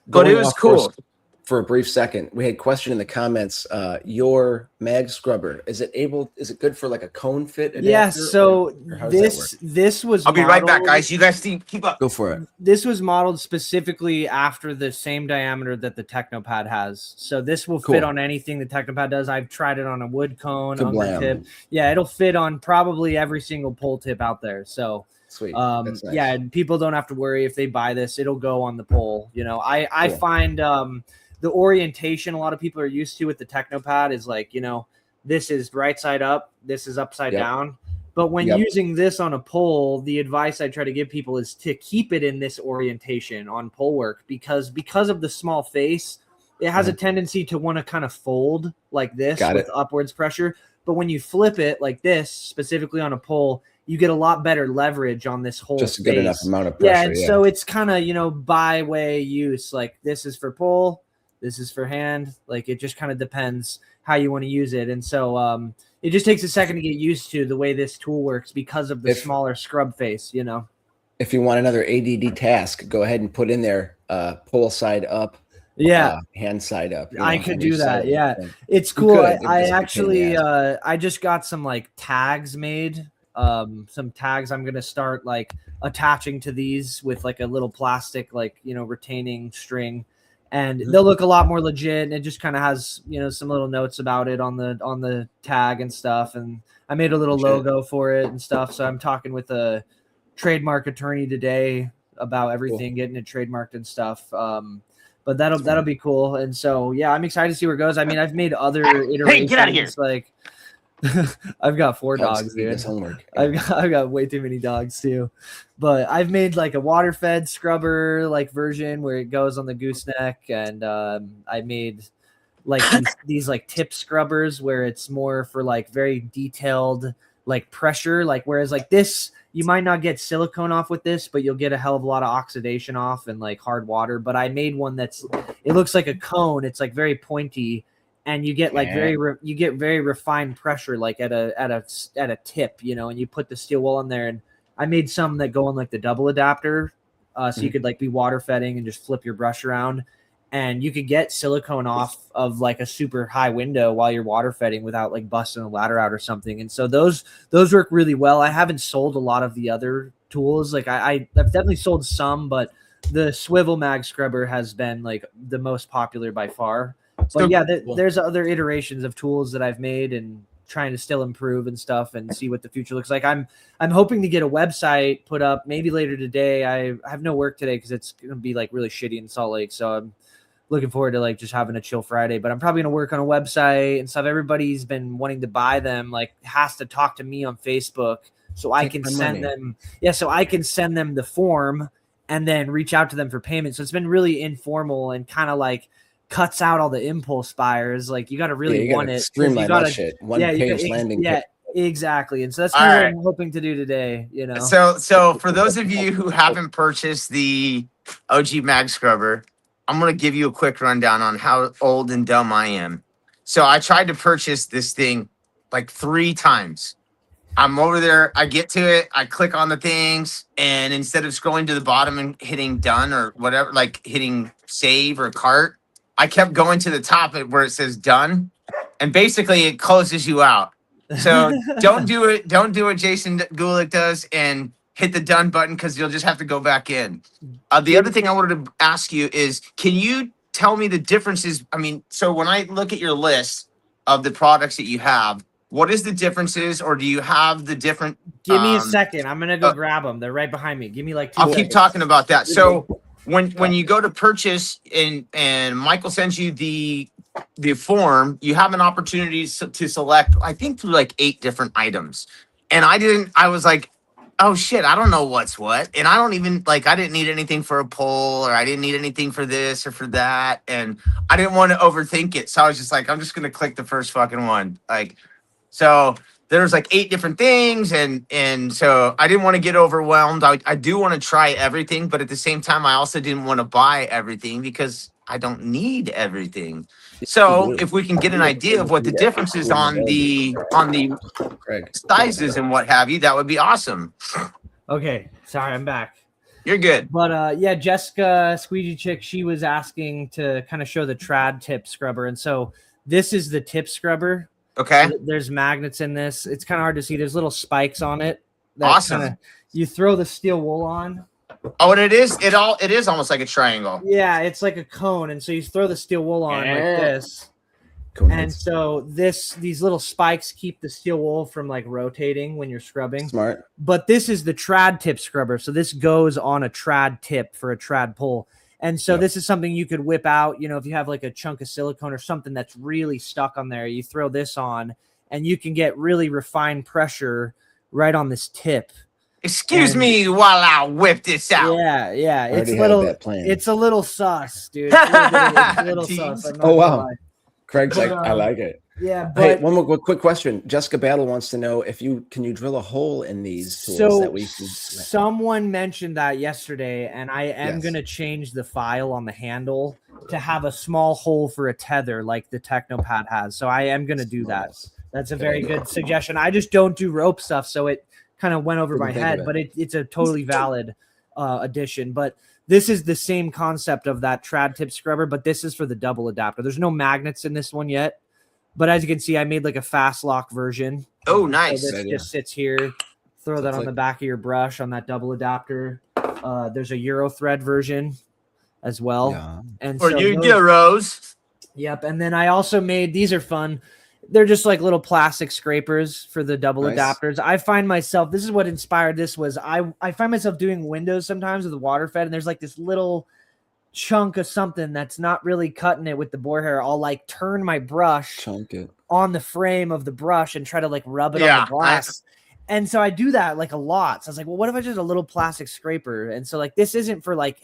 But it Going was off course cool. for a brief second, we had a question in the comments. Your mag scrubber, is it good for like a cone fit adapter? Yeah, so or how does that work? this was I'll be right back, modeled- guys. You guys keep up. Go for it. This was modeled specifically after the same diameter that the Technopad has. So this will fit Cool. on anything the Technopad does. I've tried it on a wood cone, Kablam. undertip. Yeah, it'll fit on probably every single pole tip out there. So Sweet. That's nice. yeah, and people don't have to worry if they buy this, it'll go on the pole. You know, I Cool. find the orientation a lot of people are used to with the Technopad is like, you know, this is right side up, this is upside Yep. down. But when Yep. using this on a pole, the advice I try to give people is to keep it in this orientation on pole work because of the small face, it has a tendency to want to kind of fold like this Got with it. upwards pressure. But when you flip it like this, specifically on a pole, you get a lot better leverage on this whole Just a good enough face. amount of Yeah, pressure. and so it's kind of, you know, by way use. Like this is for pole, this is for hand. Like it just kind of depends how you want to use it. And so it just takes a second to get used to the way this tool works because of the smaller scrub face, you know. If you want another ADD task, go ahead and put in there pole side up. Yeah. Hand side up. I could do that. Yeah. Thing. It's cool. could. I It'd just be a pain in the actually ass. I just got some like tags made. Some tags I'm gonna start like attaching to these with like a little plastic, like, you know, retaining string, and they'll look a lot more legit. And it just kind of has, you know, some little notes about it on the tag and stuff. And I made a little logo for it and stuff. So I'm talking with a trademark attorney today about everything, getting it trademarked and stuff. But that'll be cool. And so yeah, I'm excited to see where it goes. I mean, I've made other iterations. Hey, get out of here. Like I've got 4 dogs, do dude. this homework. I've got way too many dogs too. But I've made like a water fed scrubber like version where it goes on the gooseneck, and I made like these like tip scrubbers where it's more for like very detailed like pressure, like whereas like this you might not get silicone off with this, but you'll get a hell of a lot of oxidation off and like hard water. But I made one it looks like a cone. It's like very pointy, and you get like very refined pressure, like at a tip, you know. And you put the steel wool on there, and I made some that go on like the double adapter, so you could like be water fetting and just flip your brush around, and you could get silicone off of like a super high window while you're water fetting without like busting a ladder out or something. And so those work really well. I haven't sold a lot of the other tools. Like I've definitely sold some, but the swivel mag scrubber has been like the most popular by far. But yeah, there's other iterations of tools that I've made and trying to still improve and stuff and see what the future looks like. I'm hoping to get a website put up maybe later today. I have no work today because it's going to be like really shitty in Salt Lake. So I'm looking forward to like just having a chill Friday, but I'm probably going to work on a website and stuff. Everybody's been wanting to buy them, like has to talk to me on Facebook so I can send them. Yeah. So I can send them the form and then reach out to them for payment. So it's been really informal and kind of like cuts out all the impulse buyers. Like you got to really want it. Streamline that shit. One page landing. Yeah, exactly. And so that's kind of what I'm hoping to do today, you know? So for those of you who haven't purchased the OG mag scrubber, I'm going to give you a quick rundown on how old and dumb I am. So I tried to purchase this thing like 3 times. I'm over there. I get to it. I click on the things. And instead of scrolling to the bottom and hitting done or whatever, like hitting save or cart, I kept going to the top where it says done. And basically it closes you out. So don't do it. Don't do what Jason Gulick does and hit the done button because you'll just have to go back in. The other thing I wanted to ask you is, can you tell me the differences? I mean, so when I look at your list of the products that you have, what is the differences, or do you have the different? Give me a second. I'm going to go grab them. They're right behind me. Give me like 2 I'll seconds. keep talking about that. So when you go to purchase and Michael sends you the form, you have an opportunity to select, I think through like 8 different items. And I was like, oh shit, I don't know what's what. And I don't even like, I didn't need anything for a poll, or I didn't need anything for this or for that. And I didn't want to overthink it. So I was just like, I'm just going to click the first fucking one. Like, so there's like 8 different things. And so I didn't want to get overwhelmed. I do want to try everything, but at the same time, I also didn't want to buy everything because I don't need everything. So if we can get an idea of what the difference is on the Craig. sizes and what have you, that would be awesome. Okay, sorry, I'm back. You're good. But yeah, Jessica Squeegee Chick, she was asking to kind of show the trad tip scrubber, and so this is the tip scrubber. Okay. So there's magnets in this. It's kind of hard to see. There's little spikes on it. Awesome. You throw the steel wool on. Oh, and it is almost like a triangle. Yeah, it's like a cone, and so you throw the steel wool on like this. Cool. And so these little spikes keep the steel wool from like rotating when you're scrubbing. Smart. But this is the trad tip scrubber. So this goes on a trad tip for a trad pull. And so this is something you could whip out, if you have like a chunk of silicone or something that's really stuck on there, you throw this on and you can get really refined pressure right on this tip. Excuse me while I whip this out. Yeah. It's a little sus, dude. It's a little sus. I'm not oh, wow. gonna lie. Craig's like, I like it. Yeah, but hey, one more quick question. Jessica Battle wants to know can you drill a hole in these tools that we can. Someone mentioned that yesterday, and I am going to change the file on the handle to have a small hole for a tether like the Technopad has. So I am going to do that. That's a very good suggestion. I just don't do rope stuff, so it kind of went over my head, but it's a totally valid addition. But this is the same concept of that trad tip scrubber, but this is for the double adapter. There's no magnets in this one yet. But as you can see, I made like a fast lock version. Oh, nice. So this just sits here. Throw that on the back of your brush on that double adapter. There's a Euro thread version as well. Yeah. And for you Euros. Yep. And then I also made, these are fun. They're just like little plastic scrapers for the double adapters. I find myself, this is what inspired this was I find myself doing windows sometimes with the water fed, and there's like this little chunk of something that's not really cutting it with the boar hair. I'll like turn my brush on the frame of the brush and try to like rub it on the glass. And so I do that like a lot. So I was like, well, what if I just a little plastic scraper? And so like, this isn't for like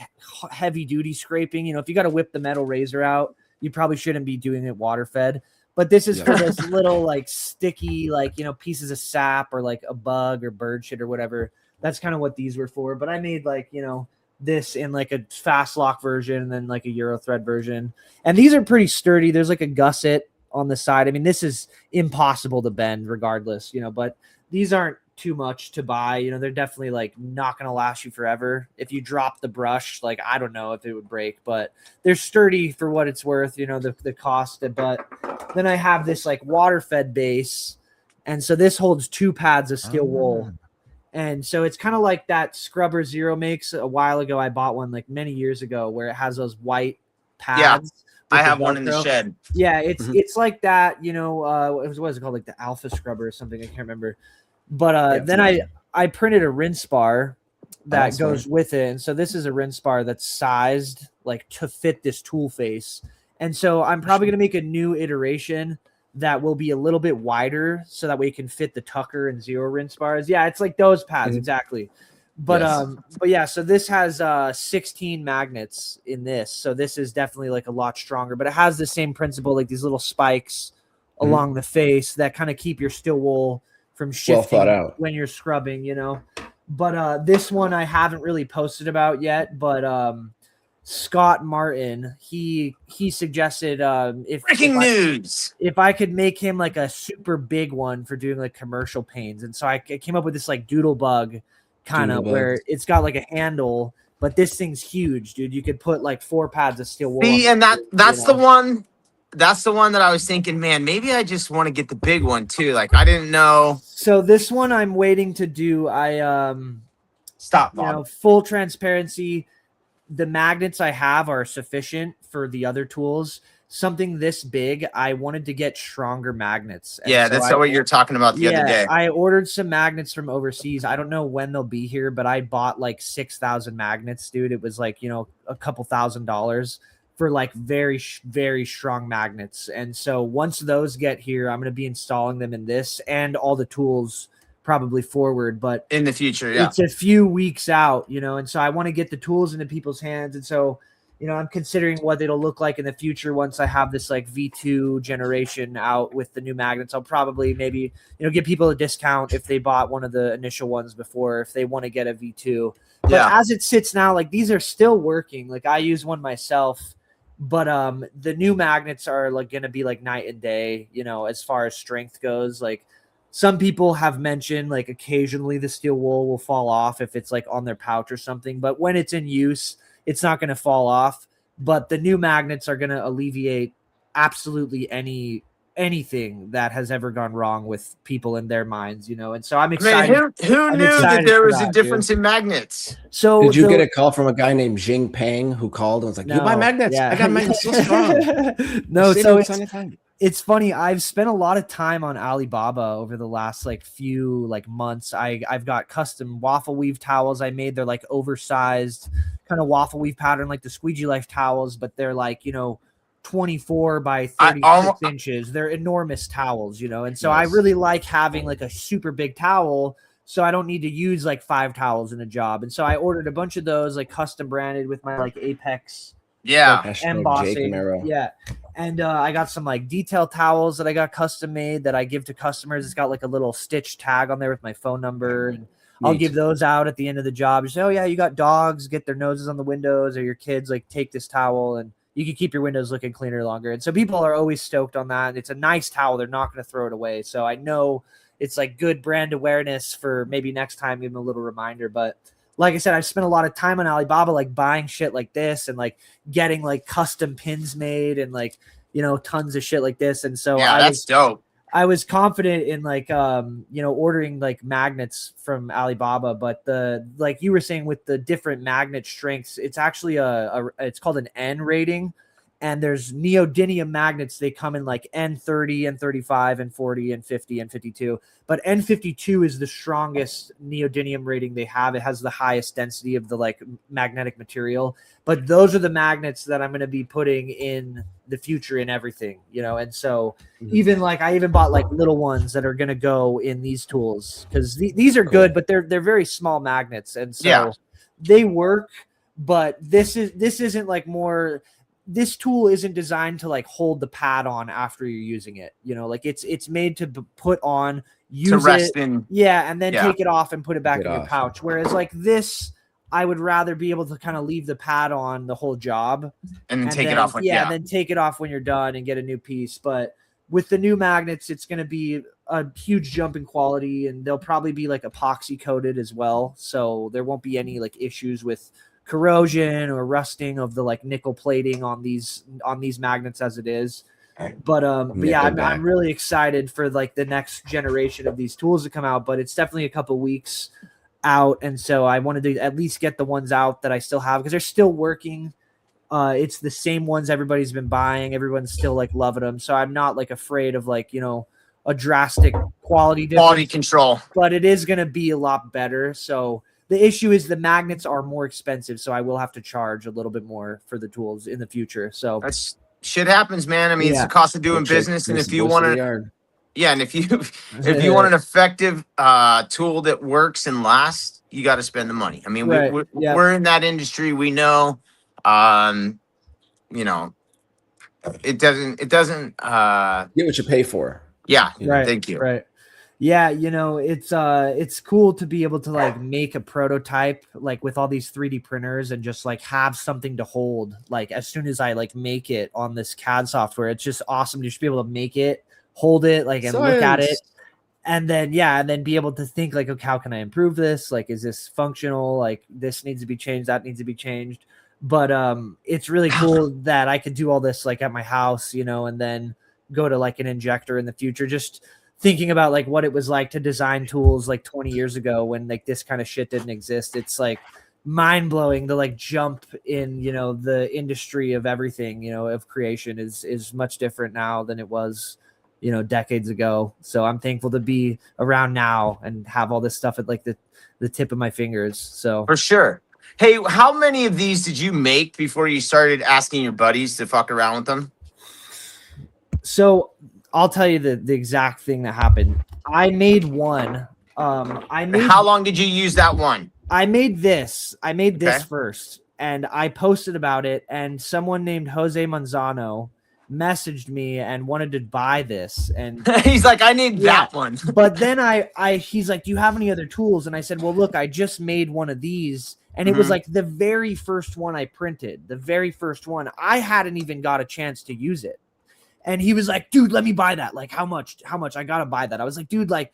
heavy duty scraping. If you got to whip the metal razor out, you probably shouldn't be doing it water fed. But this is for this little like sticky, like, pieces of sap or like a bug or bird shit or whatever. That's kind of what these were for. But I made like, this in like a fast lock version and then like a Euro thread version. And these are pretty sturdy. There's like a gusset on the side. I mean, this is impossible to bend regardless, but these aren't too much to buy. They're definitely like not going to last you forever. If you drop the brush, like, I don't know if it would break, but they're sturdy for what it's worth, the cost. But then I have this like water fed base. And so this holds 2 pads of steel wool. And so it's kind of like that Scrubber Zero makes a while ago. I bought one like many years ago where it has those white pads. Yeah, I have one in the shed. Yeah, it's like that, what is it called? Like the Alpha Scrubber or something. I can't remember. But then I printed a rinse bar that goes with it. And so this is a rinse bar that's sized like to fit this tool face. And so I'm probably going to make a new iteration that will be a little bit wider so that way you can fit the Tucker and Zero rinse bars. Yeah, it's like those pads, exactly. But yeah, so this has 16 magnets in this. So this is definitely like a lot stronger, but it has the same principle, like these little spikes along the face that kind of keep your steel wool from shifting when you're scrubbing, But this one I haven't really posted about yet, but Scott Martin, he suggested if I could make him like a super big one for doing like commercial panes. And so I came up with this like doodle bug kind of where it's got like a handle, but this thing's huge, dude. You could put like 4 pads of steel wool. See, and that's the one. That's the one that I was thinking, man, maybe I just want to get the big one too. Like I didn't know. So this one I'm waiting to do. Stop, Bob. Full transparency. The magnets I have are sufficient for the other tools. Something this big, I wanted to get stronger magnets. And yeah, that's what you're talking about the other day. I ordered some magnets from overseas. I don't know when they'll be here, but I bought like 6,000 magnets, dude. It was like, a couple $1,000s for like very, very strong magnets. And so once those get here, I'm going to be installing them in this and all the tools probably forward, but in the future. Yeah. it's a few weeks out, you know, and so I want to get the tools into people's hands. And so, you know, I'm considering what it'll look like in the future once I have this like V2 generation out with the new magnets. I'll probably maybe, you know, give people a discount if they bought one of the initial ones before, if they want to get a V2. But as it sits now, like these are still working. Like I use one myself, but the new magnets are like going to be like night and day, you know, as far as strength goes. Like some people have mentioned like occasionally the steel wool will fall off if it's like on their pouch or something, but when it's in use, it's not going to fall off. But the new magnets are going to alleviate absolutely anything that has ever gone wrong with people in their minds, you know. And so I'm excited. Man, who I'm knew that excited there for was a that, difference dude. in magnets? So Did you get a call from a guy named Jing Pang who called and was like, "You buy magnets? Yeah. I got magnets so strong." No, so it's funny. I've spent a lot of time on Alibaba over the last like few like months. I've got custom waffle weave towels I made. They're like oversized kind of waffle weave pattern, like the Squeegee Life towels, but they're like, you know, 24 by 36 inches. They're enormous towels, you know. And so I really like having like a super big towel, so I don't need to use like 5 towels in a job. And so I ordered a bunch of those like custom branded with my like Apex like, embossing. Yeah. And I got some like detail towels that I got custom made that I give to customers. It's got like a little stitch tag on there with my phone number, and I'll give those out at the end of the job. You say, oh yeah, you got dogs, get their noses on the windows, or your kids, like take this towel and you can keep your windows looking cleaner longer. And so people are always stoked on that. And it's a nice towel. They're not going to throw it away. So I know it's like good brand awareness for maybe next time, give them a little reminder. But like I said, I've spent a lot of time on Alibaba, like buying shit like this and like getting like custom pins made and like, you know, tons of shit like this. And so that's dope. I was confident in like, you know, ordering like magnets from Alibaba, but the, like you were saying with the different magnet strengths, it's actually it's called an N rating. And there's neodymium magnets. They come in like N30, N35, N40, N50, N52. But N52 is the strongest neodymium rating they have. It has the highest density of the like magnetic material. But those are the magnets that I'm going to be putting in the future in everything, you know. And so even like I even bought like little ones that are going to go in these tools because these are good, but they're very small magnets, and so they work. But this isn't like more. This tool isn't designed to like hold the pad on after you're using it, you know, like it's made to put on, use to rest in, and then take it off and put it back in your pouch. Whereas like this, I would rather be able to kind of leave the pad on the whole job and then take it off. And then take it off when you're done and get a new piece. But with the new magnets, it's going to be a huge jump in quality, and they'll probably be like epoxy coated as well. So there won't be any like issues with corrosion or rusting of the like nickel plating on these magnets as it is. But yeah, I'm really excited for like the next generation of these tools to come out, but it's definitely a couple weeks out. And so I wanted to at least get the ones out that I still have because they're still working. It's the same ones everybody's been buying. Everyone's still like loving them. So I'm not like afraid of like, you know, a drastic quality control, but it is going to be a lot better. So the issue is the magnets are more expensive, so I will have to charge a little bit more for the tools in the future. So that's shit happens, man. I mean, it's the cost of doing business, and if you want to, and if you want an effective tool that works and lasts, you got to spend the money. I mean, we're in that industry. We know, you know, it doesn't get what you pay for. Yeah, thank you. Right. Yeah, you know, it's cool to be able to like make a prototype like with all these 3D printers and just like have something to hold. Like as soon as I like make it on this CAD software, it's just awesome to just be able to make it, hold it, like and look at it. And then and then be able to think like, okay, how can I improve this? Like, is this functional? Like this needs to be changed, that needs to be changed. But it's really cool that I could do all this like at my house, you know, and then go to like an injector in the future. Just thinking about like what it was like to design tools like 20 years ago when like this kind of shit didn't exist. It's like mind blowing. The like jump in, you know, the industry of everything, you know, of creation is much different now than it was, you know, decades ago. So I'm thankful to be around now and have all this stuff at like the tip of my fingers. So for sure. Hey, how many of these did you make before you started asking your buddies to fuck around with them? So I'll tell you the exact thing that happened. I made one I made How long did you use that one? I made this Okay. first, and I posted about it, and someone named Jose Manzano messaged me and wanted to buy this, and He's like, I need Yeah. that one. but then he's like, do you have any other tools? And I said, well, look, I just made one of these, and it was Mhm. like the very first one I printed, the very first one. I hadn't even got a chance to use it, and he was like, dude, let me buy that. Like, how much? I gotta buy that. I was like, dude, like,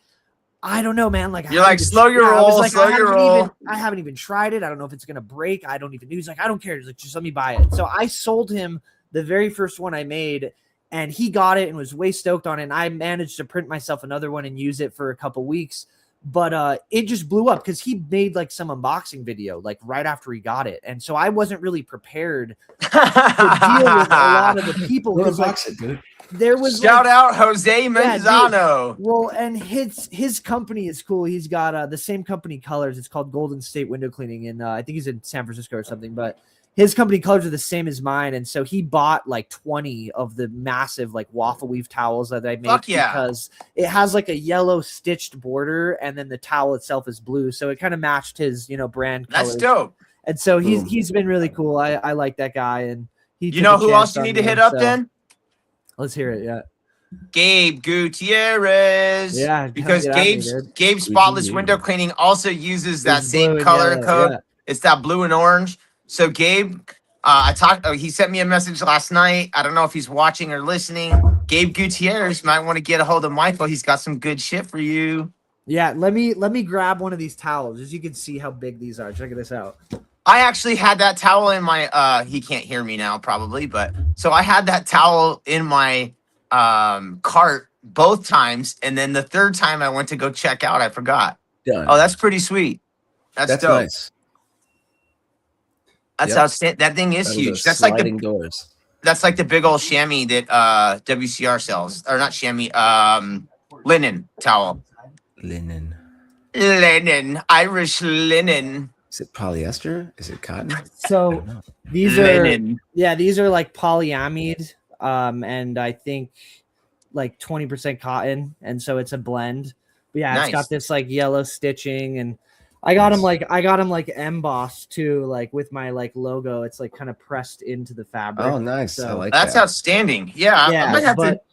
I don't know, man. Like, You're like, slow your I was roll, like, slow your roll. I haven't even tried it. I don't know if it's gonna break. I don't even know. He's like, I don't care. He's like, just let me buy it. So I sold him the very first one I made, and he got it and was way stoked on it. And I managed to print myself another one and use it for a couple weeks. But it just blew up because he made like some unboxing video like right after he got it, and so I wasn't really prepared to deal with a lot of the people. Go 'cause, like, unbox it, dude. there was Shout like, out Jose Manzano. well, and his company is cool. He's got the same company colors. It's called Golden State Window Cleaning, and I think he's in San Francisco or something. But his company colors are the same as mine, and so he bought like 20 of the massive like waffle weave towels that I make. Fuck yeah. Because it has like a yellow stitched border, and then the towel itself is blue, so it kind of matched his brand colors. That's dope. And so Boom. he's been really cool. I like that guy, and he. You took know a who chance else you on need to me, hit up so then? Let's hear it. Yeah. Gabe Gutierrez. Yeah, because get at me, Gabe's dude. Spotless Yeah. Window Cleaning also uses that It's same blue and color yellow, code. yeah. It's that blue and orange. So Gabe, he sent me a message last night. I don't know if he's watching or listening. Gabe Gutierrez might want to get a hold of Michael. He's got some good shit for you. Yeah, let me grab one of these towels, as you can see how big these are. Check this out. I actually had that towel in my he can't hear me now probably, but so I had that towel in my cart both times, and then the third time I went to go check out, I forgot. Done. Oh, that's pretty sweet. That's dope. Nice. That's Yep. outstanding. That thing is That huge. was That's like sliding doors. that's like the big old chamois that WCR sells, or not chamois, linen towel, Linen. Irish linen. Is it polyester? Is it cotton? I So don't know. these are Linen. these are like polyamide, and I think like 20% cotton, and so it's a blend. But yeah, Nice. it's got this like yellow stitching, and I got them like embossed too, like with my like logo. It's like kind of pressed into the fabric. Oh, nice. I So- like That's that. outstanding. Yeah, Yeah,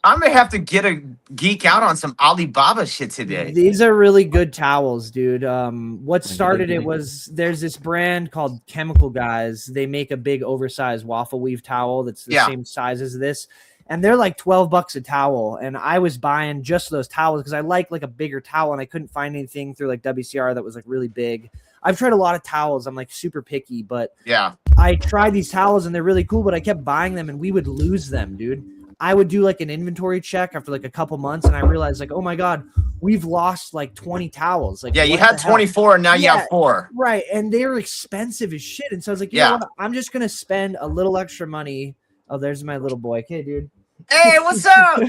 I may have to get a geek out on some Alibaba shit today. These are really good towels, dude. What Like, started it like- was there's this brand called Chemical Guys. They make a big oversized waffle weave towel that's the Yeah. same size as this, and they're like $12 a towel. And I was buying just those towels because I like a bigger towel, and I couldn't find anything through like WCR that was like really big. I've tried a lot of towels. I'm like super picky, but Yeah. I tried these towels and they're really cool, but I kept buying them and we would lose them, dude. I would do like an inventory check after like a couple months, and I realized like, oh my God, we've lost like 20 towels. Like, Yeah, you what had the hell? 24 and now you Yeah. have 4. Right. And they're expensive as shit. And so I was like, you Yeah. know what? I'm just going to spend a little extra money. Oh, there's my little boy. Okay, dude. Hey, what's up? Yeah,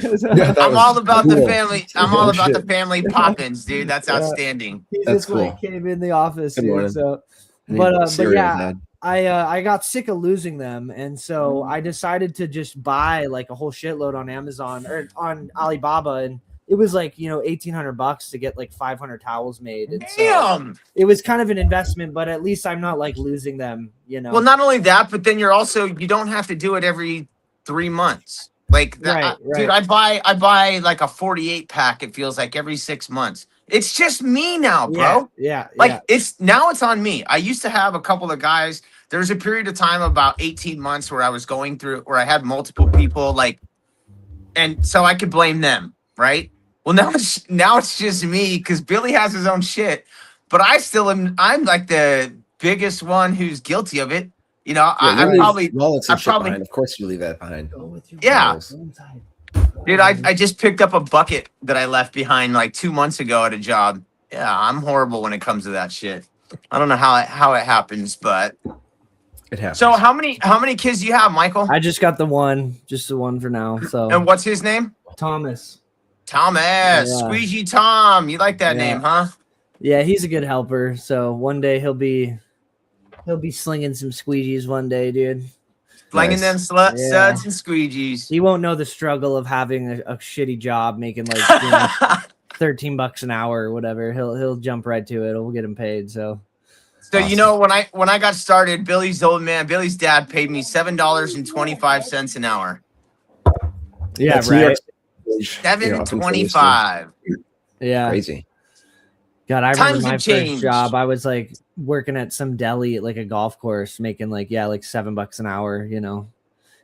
that I'm was all about the cool. family. I'm all Oh, about the shit. family poppins, dude. That's Yeah. outstanding. He That's just like cool. came in the office, Good dude. morning. So, I need but cereal, yeah, Dad. I got sick of losing them, and so I decided to just buy like a whole shitload on Amazon or on Alibaba, and it was like $1,800 to get like 500 towels made. And so Damn. it was kind of an investment, but at least I'm not like losing them, Well, not only that, but then you don't have to do it every 3 months. Like that, Right, dude, I buy like a 48 pack. It feels like every 6 months. It's just me now, bro. Yeah. Like it's on me. I used to have a couple of guys. There was a period of time about 18 months where I was going through where I had multiple people and so I could blame them, right? Well, now it's just me because Billy has his own shit, but I'm like the biggest one who's guilty of it. You know, I probably wallets and I shit probably- behind. Of course, you leave that behind. Yeah. Yes. Dude, I just picked up a bucket that I left behind like 2 months ago at a job. Yeah, I'm horrible when it comes to that shit. I don't know how it happens, but It happens. so how many kids do you have, Michael? I just got the one for now. So And what's his name? Thomas. Thomas. Yeah. Squeegee Tom. You like that Yeah. name, huh? Yeah, he's a good helper. So one day he'll be slinging some squeegees one day, dude. Flinging Nice. them Yeah. suds and squeegees. He won't know the struggle of having a shitty job making like $13 an hour or whatever. He'll jump right to it. We'll get him paid. So So when I got started, Billy's dad paid me $7.25 an hour. yeah, That's New York right. State, up until this year. $7.25. Yeah. Crazy. God, I Times remember my have first changed. job. I was like working at some deli at like a golf course, making like $7 an hour,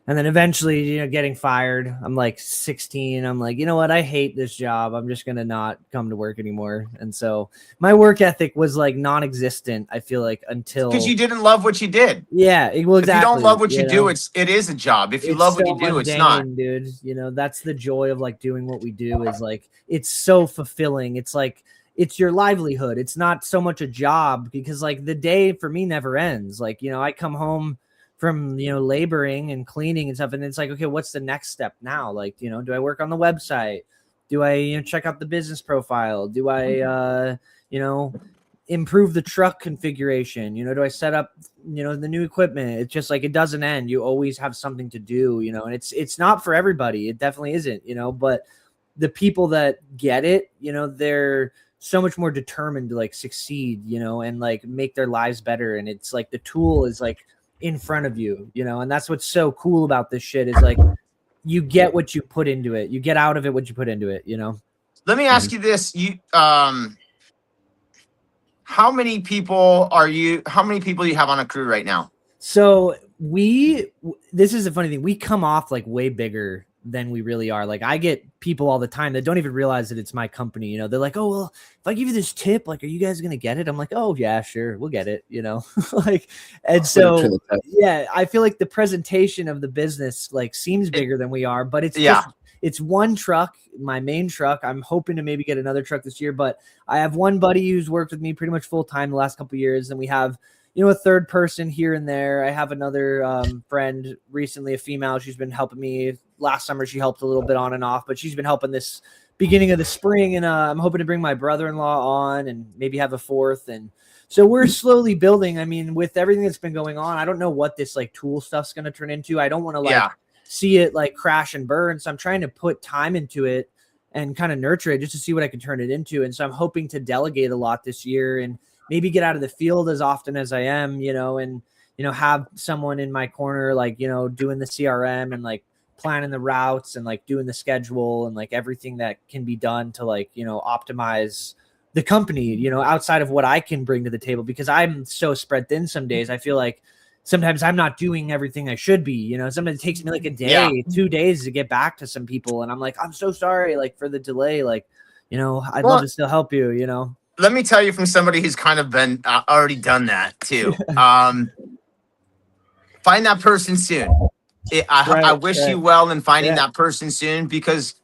And then eventually, getting fired. I'm like 16. I'm like, you know what? I hate this job. I'm just gonna not come to work anymore. And so my work ethic was like non-existent. I feel like until Because you didn't love what you did. yeah, well, exactly. If you don't love what you know? do, it is a job. If you It's love what so you do, mundane, it's not. dude. That's the joy of like doing what we do is like it's so fulfilling. It's like it's your livelihood. It's not so much a job because like the day for me never ends. Like, I come home from, laboring and cleaning and stuff. And it's like, okay, what's the next step now? Like, do I work on the website? Do I, check out the business profile? Do I, improve the truck configuration? Do I set up, the new equipment? It's just like, it doesn't end. You always have something to do, and it's not for everybody. It definitely isn't, but the people that get it, they're so much more determined to like succeed, and like make their lives better. And it's like the tool is like in front of you, and that's what's so cool about this shit is like you get what you put into it. You get out of it what you put into it, Let me ask you this. How many people you have on a crew right now? So this is a funny thing. We come off like way bigger than we really are. Like I get people all the time that don't even realize that it's my company. They're like, oh, well, if I give you this tip, like, are you guys going to get it? I'm like, oh yeah, sure. We'll get it, like, and so, yeah, I feel like the presentation of the business like seems bigger than we are, but it's just, it's one truck, my main truck. I'm hoping to maybe get another truck this year, but I have one buddy who's worked with me pretty much full time the last couple of years. And we have, a third person here and there. I have another friend recently, a female. She's been helping me. Last summer, she helped a little bit on and off, but she's been helping this beginning of the spring. And I'm hoping to bring my brother-in-law on and maybe have a fourth. And so we're slowly building. I mean, with everything that's been going on, I don't know what this like tool stuff's going to turn into. I don't want to see it like crash and burn. So I'm trying to put time into it and kind of nurture it just to see what I can turn it into. And so I'm hoping to delegate a lot this year and maybe get out of the field as often as I am, and, have someone in my corner, like, doing the CRM and like planning the routes and like doing the schedule and like everything that can be done to like, optimize the company, outside of what I can bring to the table, because I'm so spread thin some days. I feel like sometimes I'm not doing everything I should be, sometimes it takes me like a day, 2 days to get back to some people. And I'm like, I'm so sorry, like for the delay, like, I'd love to still help you, Let me tell you from somebody who's kind of been already done that too. Find that person soon. I wish you well in finding that person soon, because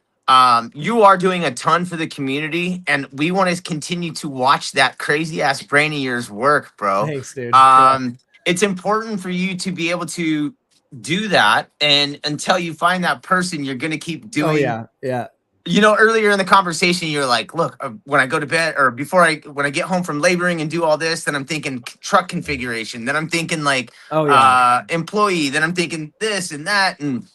you are doing a ton for the community, and we want to continue to watch that crazy ass brain of yours work, bro. Thanks, dude. It's important for you to be able to do that, and until you find that person, you're going to keep doing. Oh, yeah. Earlier in the conversation, you're like, look, when I go to bed or when I get home from laboring and do all this, then I'm thinking truck configuration. Then I'm thinking like employee. Then I'm thinking this and that. And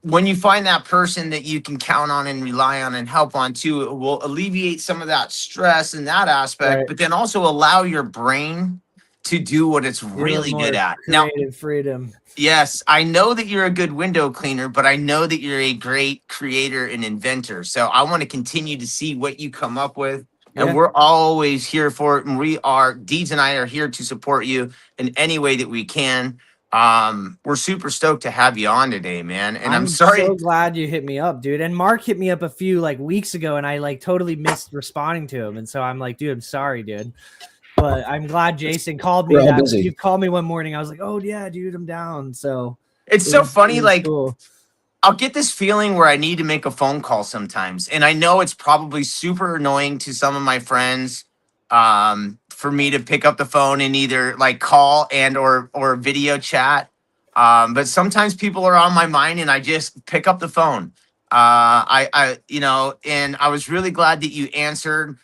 when you find that person that you can count on and rely on and help on too, it will alleviate some of that stress in that aspect, but then also allow your brain to do what it's really good at. Now, freedom. Yes, I know that you're a good window cleaner, but I know that you're a great creator and inventor. So I want to continue to see what you come up with. And we're always here for it. And Deeds and I are here to support you in any way that we can. We're super stoked to have you on today, man. And I'm sorry. So glad you hit me up, dude. And Mark hit me up a few like weeks ago, and I like totally missed responding to him. And so I'm like, dude, I'm sorry, dude. But I'm glad Jason called me. You called me one morning. I was like, oh yeah, dude, I'm down. So it's so funny. Like, cool. I'll get this feeling where I need to make a phone call sometimes. And I know it's probably super annoying to some of my friends for me to pick up the phone and either like call and or video chat. But sometimes people are on my mind and I just pick up the phone. And I was really glad that you answered.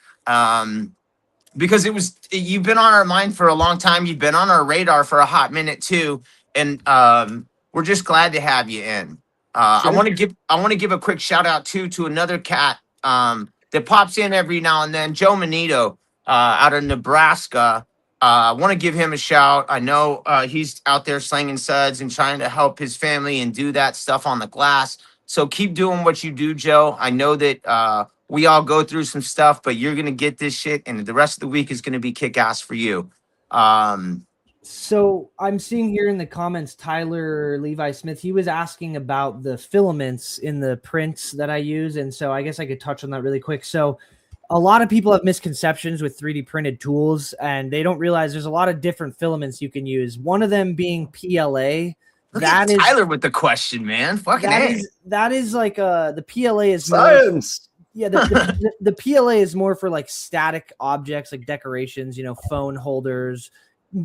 Because you've been on our mind for a long time. You've been on our radar for a hot minute too. And we're just glad to have you in. Sure. I want to give a quick shout out to another cat that pops in every now and then, Joe Manito out of Nebraska. I want to give him a shout. I know he's out there slinging suds and trying to help his family and do that stuff on the glass. So keep doing what you do, Joe. I know that we all go through some stuff, but you're going to get this shit, and the rest of the week is going to be kick-ass for you. So I'm seeing here in the comments, Tyler Levi Smith, he was asking about the filaments in the prints that I use. And so I guess I could touch on that really quick. So a lot of people have misconceptions with 3D printed tools, and they don't realize there's a lot of different filaments you can use. One of them being PLA. Look at Tyler with the question, man. Fucking A. That is like the PLA is science. The PLA is more for like static objects, like decorations, phone holders,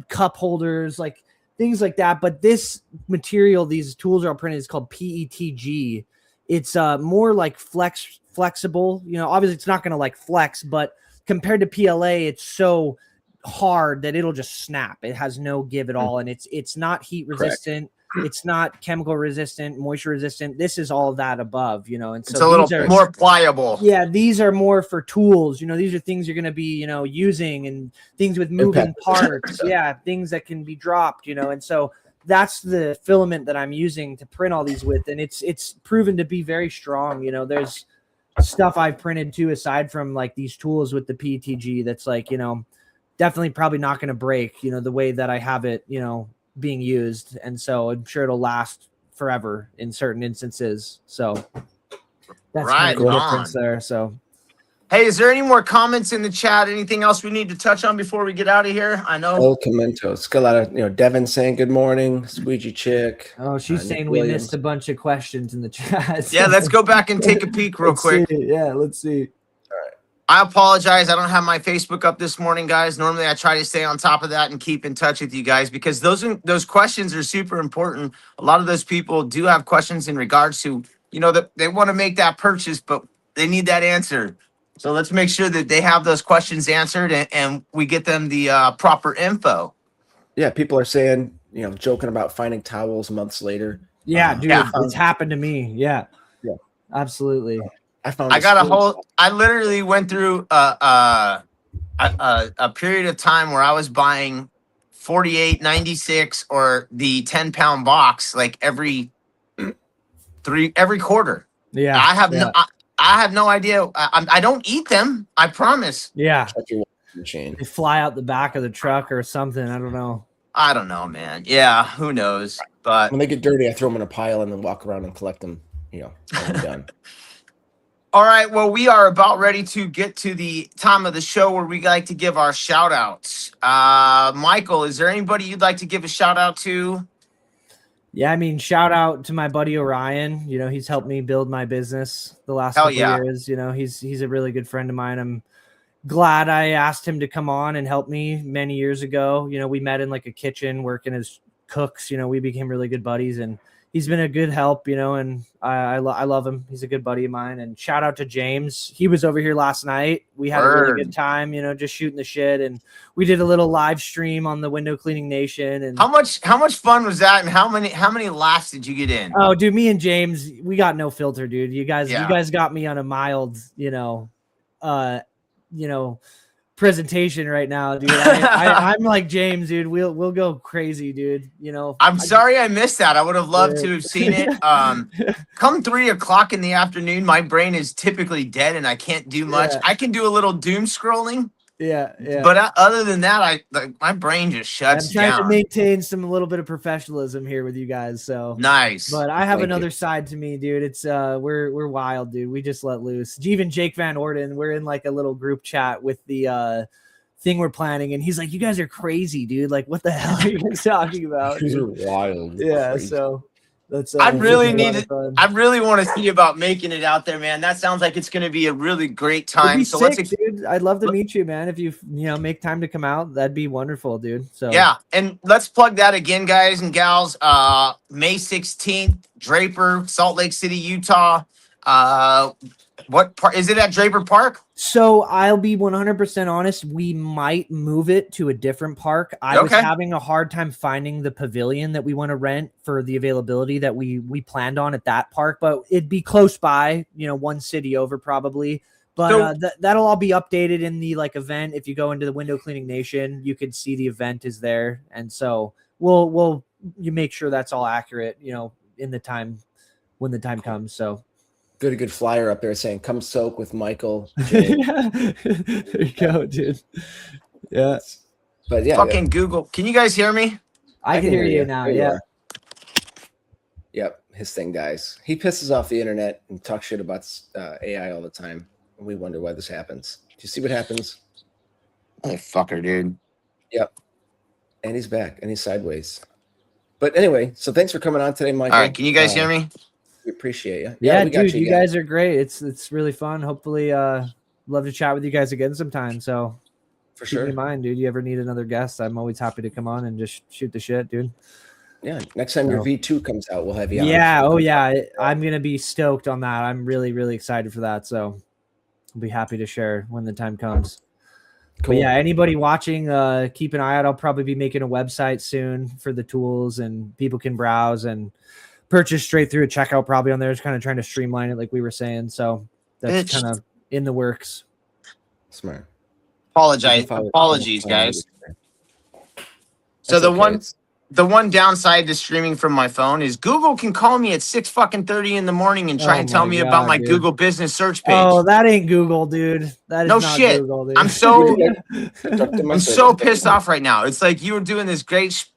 cup holders, like things like that. But this material, these tools are all printed, is called PETG. It's more like flexible. Obviously it's not going to like flex, but compared to PLA, it's so hard that it'll just snap. It has no give at all, and it's not heat resistant. It's not chemical resistant, moisture resistant. This is all of that above, and so it's a little more pliable. Yeah, these are more for tools. These are things you're going to be, using, and things with moving parts. Yeah, things that can be dropped, and so that's the filament that I'm using to print all these with, and it's proven to be very strong. There's stuff I've printed too, aside from like these tools with the PETG, that's like, definitely probably not going to break, the way that I have it, being used. And so I'm sure it'll last forever in certain instances. So that's right, kind of the difference there. So hey, is there any more comments in the chat? Anything else we need to touch on before we get out of here? I know old Comentos. Got a lot of Devin saying good morning, Squeegee Chick. Oh, she's saying we missed a bunch of questions in the chat. Yeah, let's go back and take a peek real quick. Let's see. I apologize. I don't have my Facebook up this morning, guys. Normally I try to stay on top of that and keep in touch with you guys, because those questions are super important. A lot of those people do have questions in regards to, that they want to make that purchase, but they need that answer. So let's make sure that they have those questions answered, and we get them the proper info. Yeah, people are saying, joking about finding towels months later. Yeah, dude, it's happened to me. Yeah, absolutely. I literally went through a period of time where I was buying 48.96 or the 10-pound box like every quarter. Yeah, I have no idea. I don't eat them. I promise. Yeah, machine. They fly out the back of the truck or something. I don't know, man. Yeah, who knows? But when they get dirty, I throw them in a pile and then walk around and collect them. When I'm done. All right, well, we are about ready to get to the time of the show where we like to give our shout outs. Michael, is there anybody you'd like to give a shout out to? Yeah, I mean, shout out to my buddy Orion. He's helped me build my business the last couple years. He's a really good friend of mine. I'm glad I asked him to come on and help me many years ago. We met in like a kitchen working as cooks. We became really good buddies, and he's been a good help, and I love him. He's a good buddy of mine. And shout out to James. He was over here last night. We had a really good time, just shooting the shit. And we did a little live stream on the Window Cleaning Nation. And how much fun was that? And how many laughs did you get in? Oh, dude, me and James, we got no filter, dude. You guys got me on a mild, presentation right now, dude. I'm like James, dude. We'll go crazy, dude. I'm sorry I missed that. I would have loved to have seen it. Come 3:00 in the afternoon, my brain is typically dead and I can't do much. I can do a little doom scrolling. Yeah. But other than that, my brain just shuts down. I'm trying to maintain a little bit of professionalism here with you guys. So nice. But I have another side to me, dude. It's we're wild, dude. We just let loose. Even Jake Van Orden, we're in like a little group chat with the thing we're planning, and he's like, "You guys are crazy, dude. Like, what the hell are you guys talking about?" These are wild. Yeah. Crazy. So. That's I really want to see about making it out there, man. That sounds like it's going to be a really great time. So dude. I'd love to meet you, man. If you make time to come out, that'd be wonderful, dude. So yeah, and let's plug that again, guys and gals. May 16th, Draper, Salt Lake City, Utah. What part is it at? Draper Park? So I'll be 100% honest. We might move it to a different park. I was having a hard time finding the pavilion that we want to rent for the availability that we planned on at that park, but it'd be close by, one city over probably. But So- that'll all be updated in the like event. If you go into the Window Cleaning Nation, you can see the event is there, and so we'll you make sure that's all accurate, in the time when the time comes. So A good flyer up there saying "Come soak with Michael." yeah. There you go, dude. Yeah, But yeah, fucking Google. Can you guys hear me? I can hear you now. There you Yeah. are. Yep, his thing dies. He pisses off the internet and talks shit about AI all the time. And we wonder why this happens. Do you see what happens? Fucker, dude. Yep. And he's back and he's sideways. But anyway, so thanks for coming on today, Michael. All right, can you guys hear me? We appreciate you. Yeah, we got dude, you again. guys are great. It's really fun. Hopefully, love to chat with you guys again sometime. So For keep sure. me in mind, dude. You ever need another guest? I'm always happy to come on and just shoot the shit, dude. Yeah. Next time your V2 comes out, we'll have you on. Yeah. Oh, yeah. I'm gonna be stoked on that. I'm really, really excited for that. So I'll be happy to share when the time comes. Cool. But yeah, anybody watching, keep an eye out. I'll probably be making a website soon for the tools, and people can browse and purchase straight through a checkout probably on there. It's kind of trying to streamline it, like we were saying. So that's kind of in the works. Smart. Apologies, guys. So the one downside to streaming from my phone is Google can call me at 6:30 in the morning and try and tell me about my Google business search page. Oh, that ain't Google, dude. That is No not shit. Google, dude. I'm so pissed off right now. It's like you were doing this great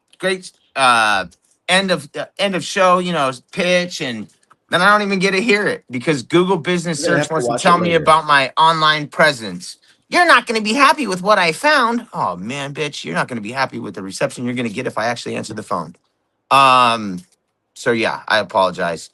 end of show, pitch, and then I don't even get to hear it because Google Business Search wants to tell me about my online presence. You're not going to be happy with what I found. Oh man, bitch, you're not going to be happy with the reception you're going to get if I actually answer the phone. So yeah, I apologize.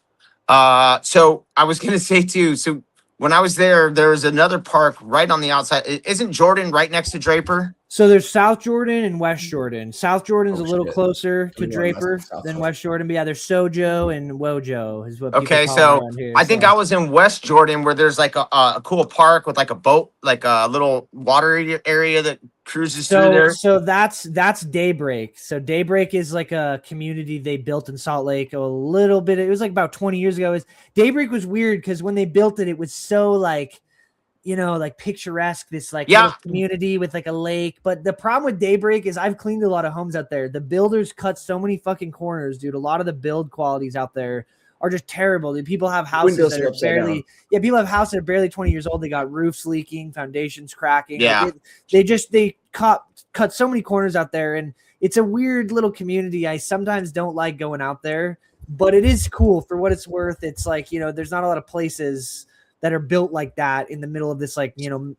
So I was going to say too, so when I was there was another park right on the outside. Isn't Jordan right next to Draper? So there's South Jordan and West Jordan. South Jordan's a little closer to Yeah, Draper than West Jordan. But yeah, there's Sojo and Wojo is what people Okay, call so around here, I think I was in West Jordan where there's like a cool park with like a boat, like a little water area that cruises through there. So that's Daybreak. So Daybreak is like a community they built in Salt Lake a little bit. It was like about 20 years ago. Daybreak was weird because when they built it, it was so like picturesque, this like little community with like a lake. But the problem with Daybreak is I've cleaned a lot of homes out there. The builders cut so many fucking corners, dude. A lot of the build qualities out there are just terrible. Dude, people have houses that are barely people have houses that are barely 20 years old. They got roofs leaking, foundations cracking. Yeah. Like they cut so many corners out there, and it's a weird little community. I sometimes don't like going out there, but it is cool for what it's worth. It's like, there's not a lot of places that are built like that in the middle of this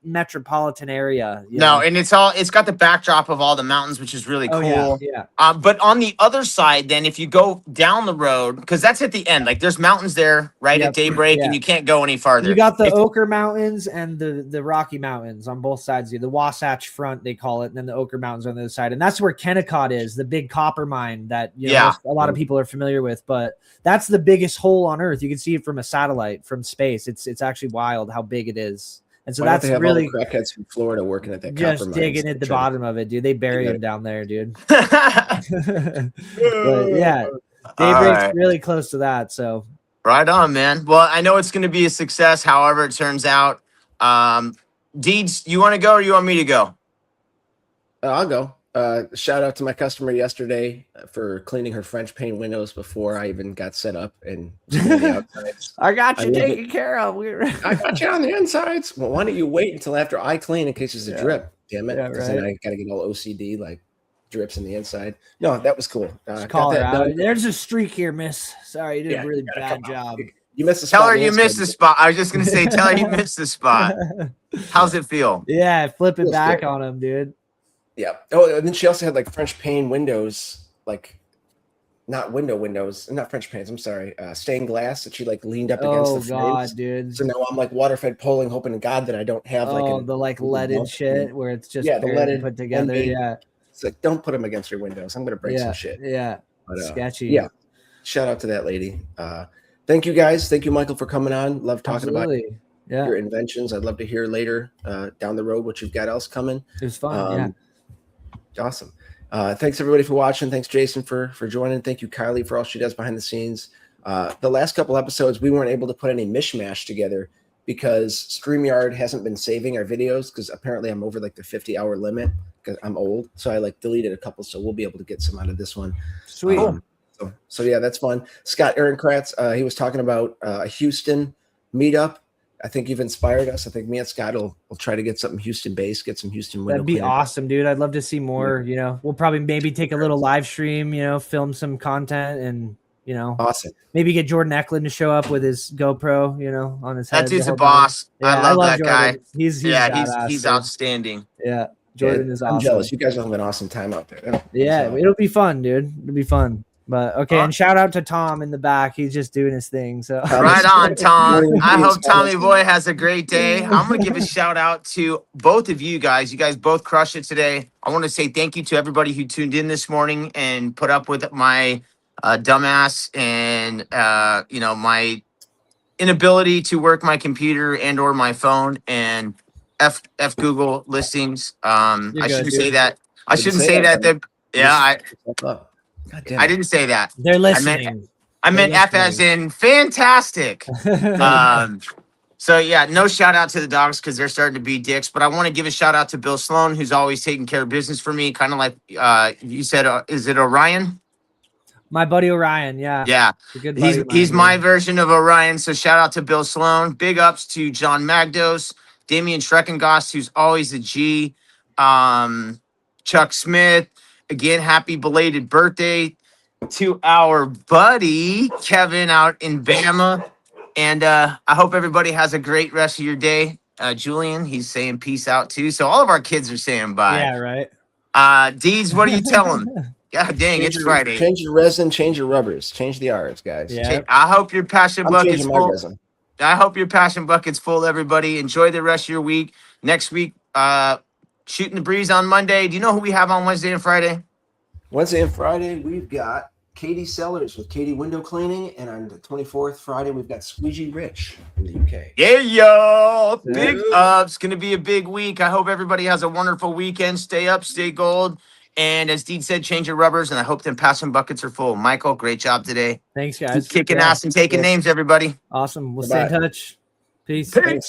metropolitan area. And it's got the backdrop of all the mountains, which is really cool. Yeah. But on the other side, then if you go down the road, because that's at the end, like there's mountains there at Daybreak, and you can't go any farther. You got the Ochre Mountains and the Rocky Mountains on both sides. The Wasatch Front, they call it, and then the Ochre Mountains on the other side. And that's where Kennecott is, the big copper mine that a lot of people are familiar with. But that's the biggest hole on Earth. You can see it from a satellite from space. It's actually wild how big it is. And so that's really all the crackheads from Florida working at that just copper digging at the bottom of it, dude. They bury them down there, dude. But yeah, Daybreak's really close to that. So right on, man. Well, I know it's going to be a success. However it turns out. Deeds, you want to go or you want me to go? I'll go. Shout out to my customer yesterday for cleaning her French pane windows before I even got set up and the outsides. I got you taken care of. I got you on the insides. Well, why don't you wait until after I clean in case there's a drip? Damn it! Because then I got to get all OCD, like drips in the inside. No, that was cool. Call her out. There's a streak here, miss. Sorry, you did a really bad job. You missed the spot. Tell her you missed the spot. I was just gonna say, tell her you missed the spot. How's it feel? Yeah, flip it back on him, dude. Yeah. Oh, and then she also had like French pane windows, like not windows, not French panes. I'm sorry, stained glass that she like leaned up against the frames. Oh god, dude. So now I'm like water fed polling, hoping to God that I don't have the leaded shit where it's just the leaded put together. Yeah. It's like, don't put them against your windows. I'm gonna break some shit. Yeah. But, sketchy. Yeah. Shout out to that lady. Thank you guys. Thank you, Michael, for coming on. Love talking about your inventions. I'd love to hear later down the road what you've got else coming. It was fun. Awesome. Thanks everybody for watching. Thanks Jason for joining. Thank you Kylie for all she does behind the scenes. The last couple episodes we weren't able to put any mishmash together because StreamYard hasn't been saving our videos because apparently I'm over like the 50-hour limit because I'm old. So I like deleted a couple. So we'll be able to get some out of this one. Sweet. So yeah, that's fun. Scott Ehrenkratz, he was talking about a Houston meetup. I think you've inspired us. I think me and Scott will try to get something Houston based, get some Houston window That'd be cleaner. awesome, dude. I'd love to see more. You know, we'll probably maybe take a little live stream, you know, film some content and, you know, Awesome. maybe get Jordan Eklund to show up with his GoPro, you know, on his head. That dude's the a whole boss. time. I love that Jordan. guy. He's badass, he's dude. outstanding. Yeah, Jordan is awesome. I'm jealous. You guys will have an awesome time out there. Yeah, So, it'll be fun, dude. It'll be fun. But okay, and shout out to Tom in the back. He's just doing his thing. So Right on, Tom. I hope Tommy Boy has a great day. I'm going to give a shout out to both of you guys. You guys both crushed it today. I want to say thank you to everybody who tuned in this morning and put up with my dumbass and, you know, my inability to work my computer and or my phone and F Google listings. I shouldn't say that. I shouldn't say that. Yeah, God damn I it. didn't say that. they're listening. I meant F as in fantastic. So yeah, no shout out to the dogs because they're starting to be dicks. But I want to give a shout out to Bill Sloan, who's always taking care of business for me. Kind of like you said, is it Orion? My buddy Orion, yeah. Yeah, A good buddy of he's mine, my dude. version of Orion. So shout out to Bill Sloan. Big ups to John Magdos, Damian Schreckengost, who's always a G. Chuck Smith. Again, happy belated birthday to our buddy Kevin out in Bama. And I hope everybody has a great rest of your day. Julian, he's saying peace out too. So all of our kids are saying bye. Yeah, right. Deeds, what do you tell them? God dang, it's Friday. Change your resin, change your rubbers, change the R's, guys. Yeah. I hope your passion I'm bucket's changing my full. resin. I hope your passion bucket's full, everybody. Enjoy the rest of your week. Next week, shooting the breeze on Monday. Do you know who we have on Wednesday and Friday? Wednesday and Friday, we've got Katie Sellers with Katie Window Cleaning. And on the 24th, Friday, we've got Squeegee Rich in the UK. Yeah, yo. Big ups. Going to be a big week. I hope everybody has a wonderful weekend. Stay up, stay gold. And as Deed said, change your rubbers. And I hope them passion buckets are full. Michael, great job today. Thanks, guys. Keep kicking ass and taking names, everybody. Awesome. We'll stay in touch. Peace. Peace.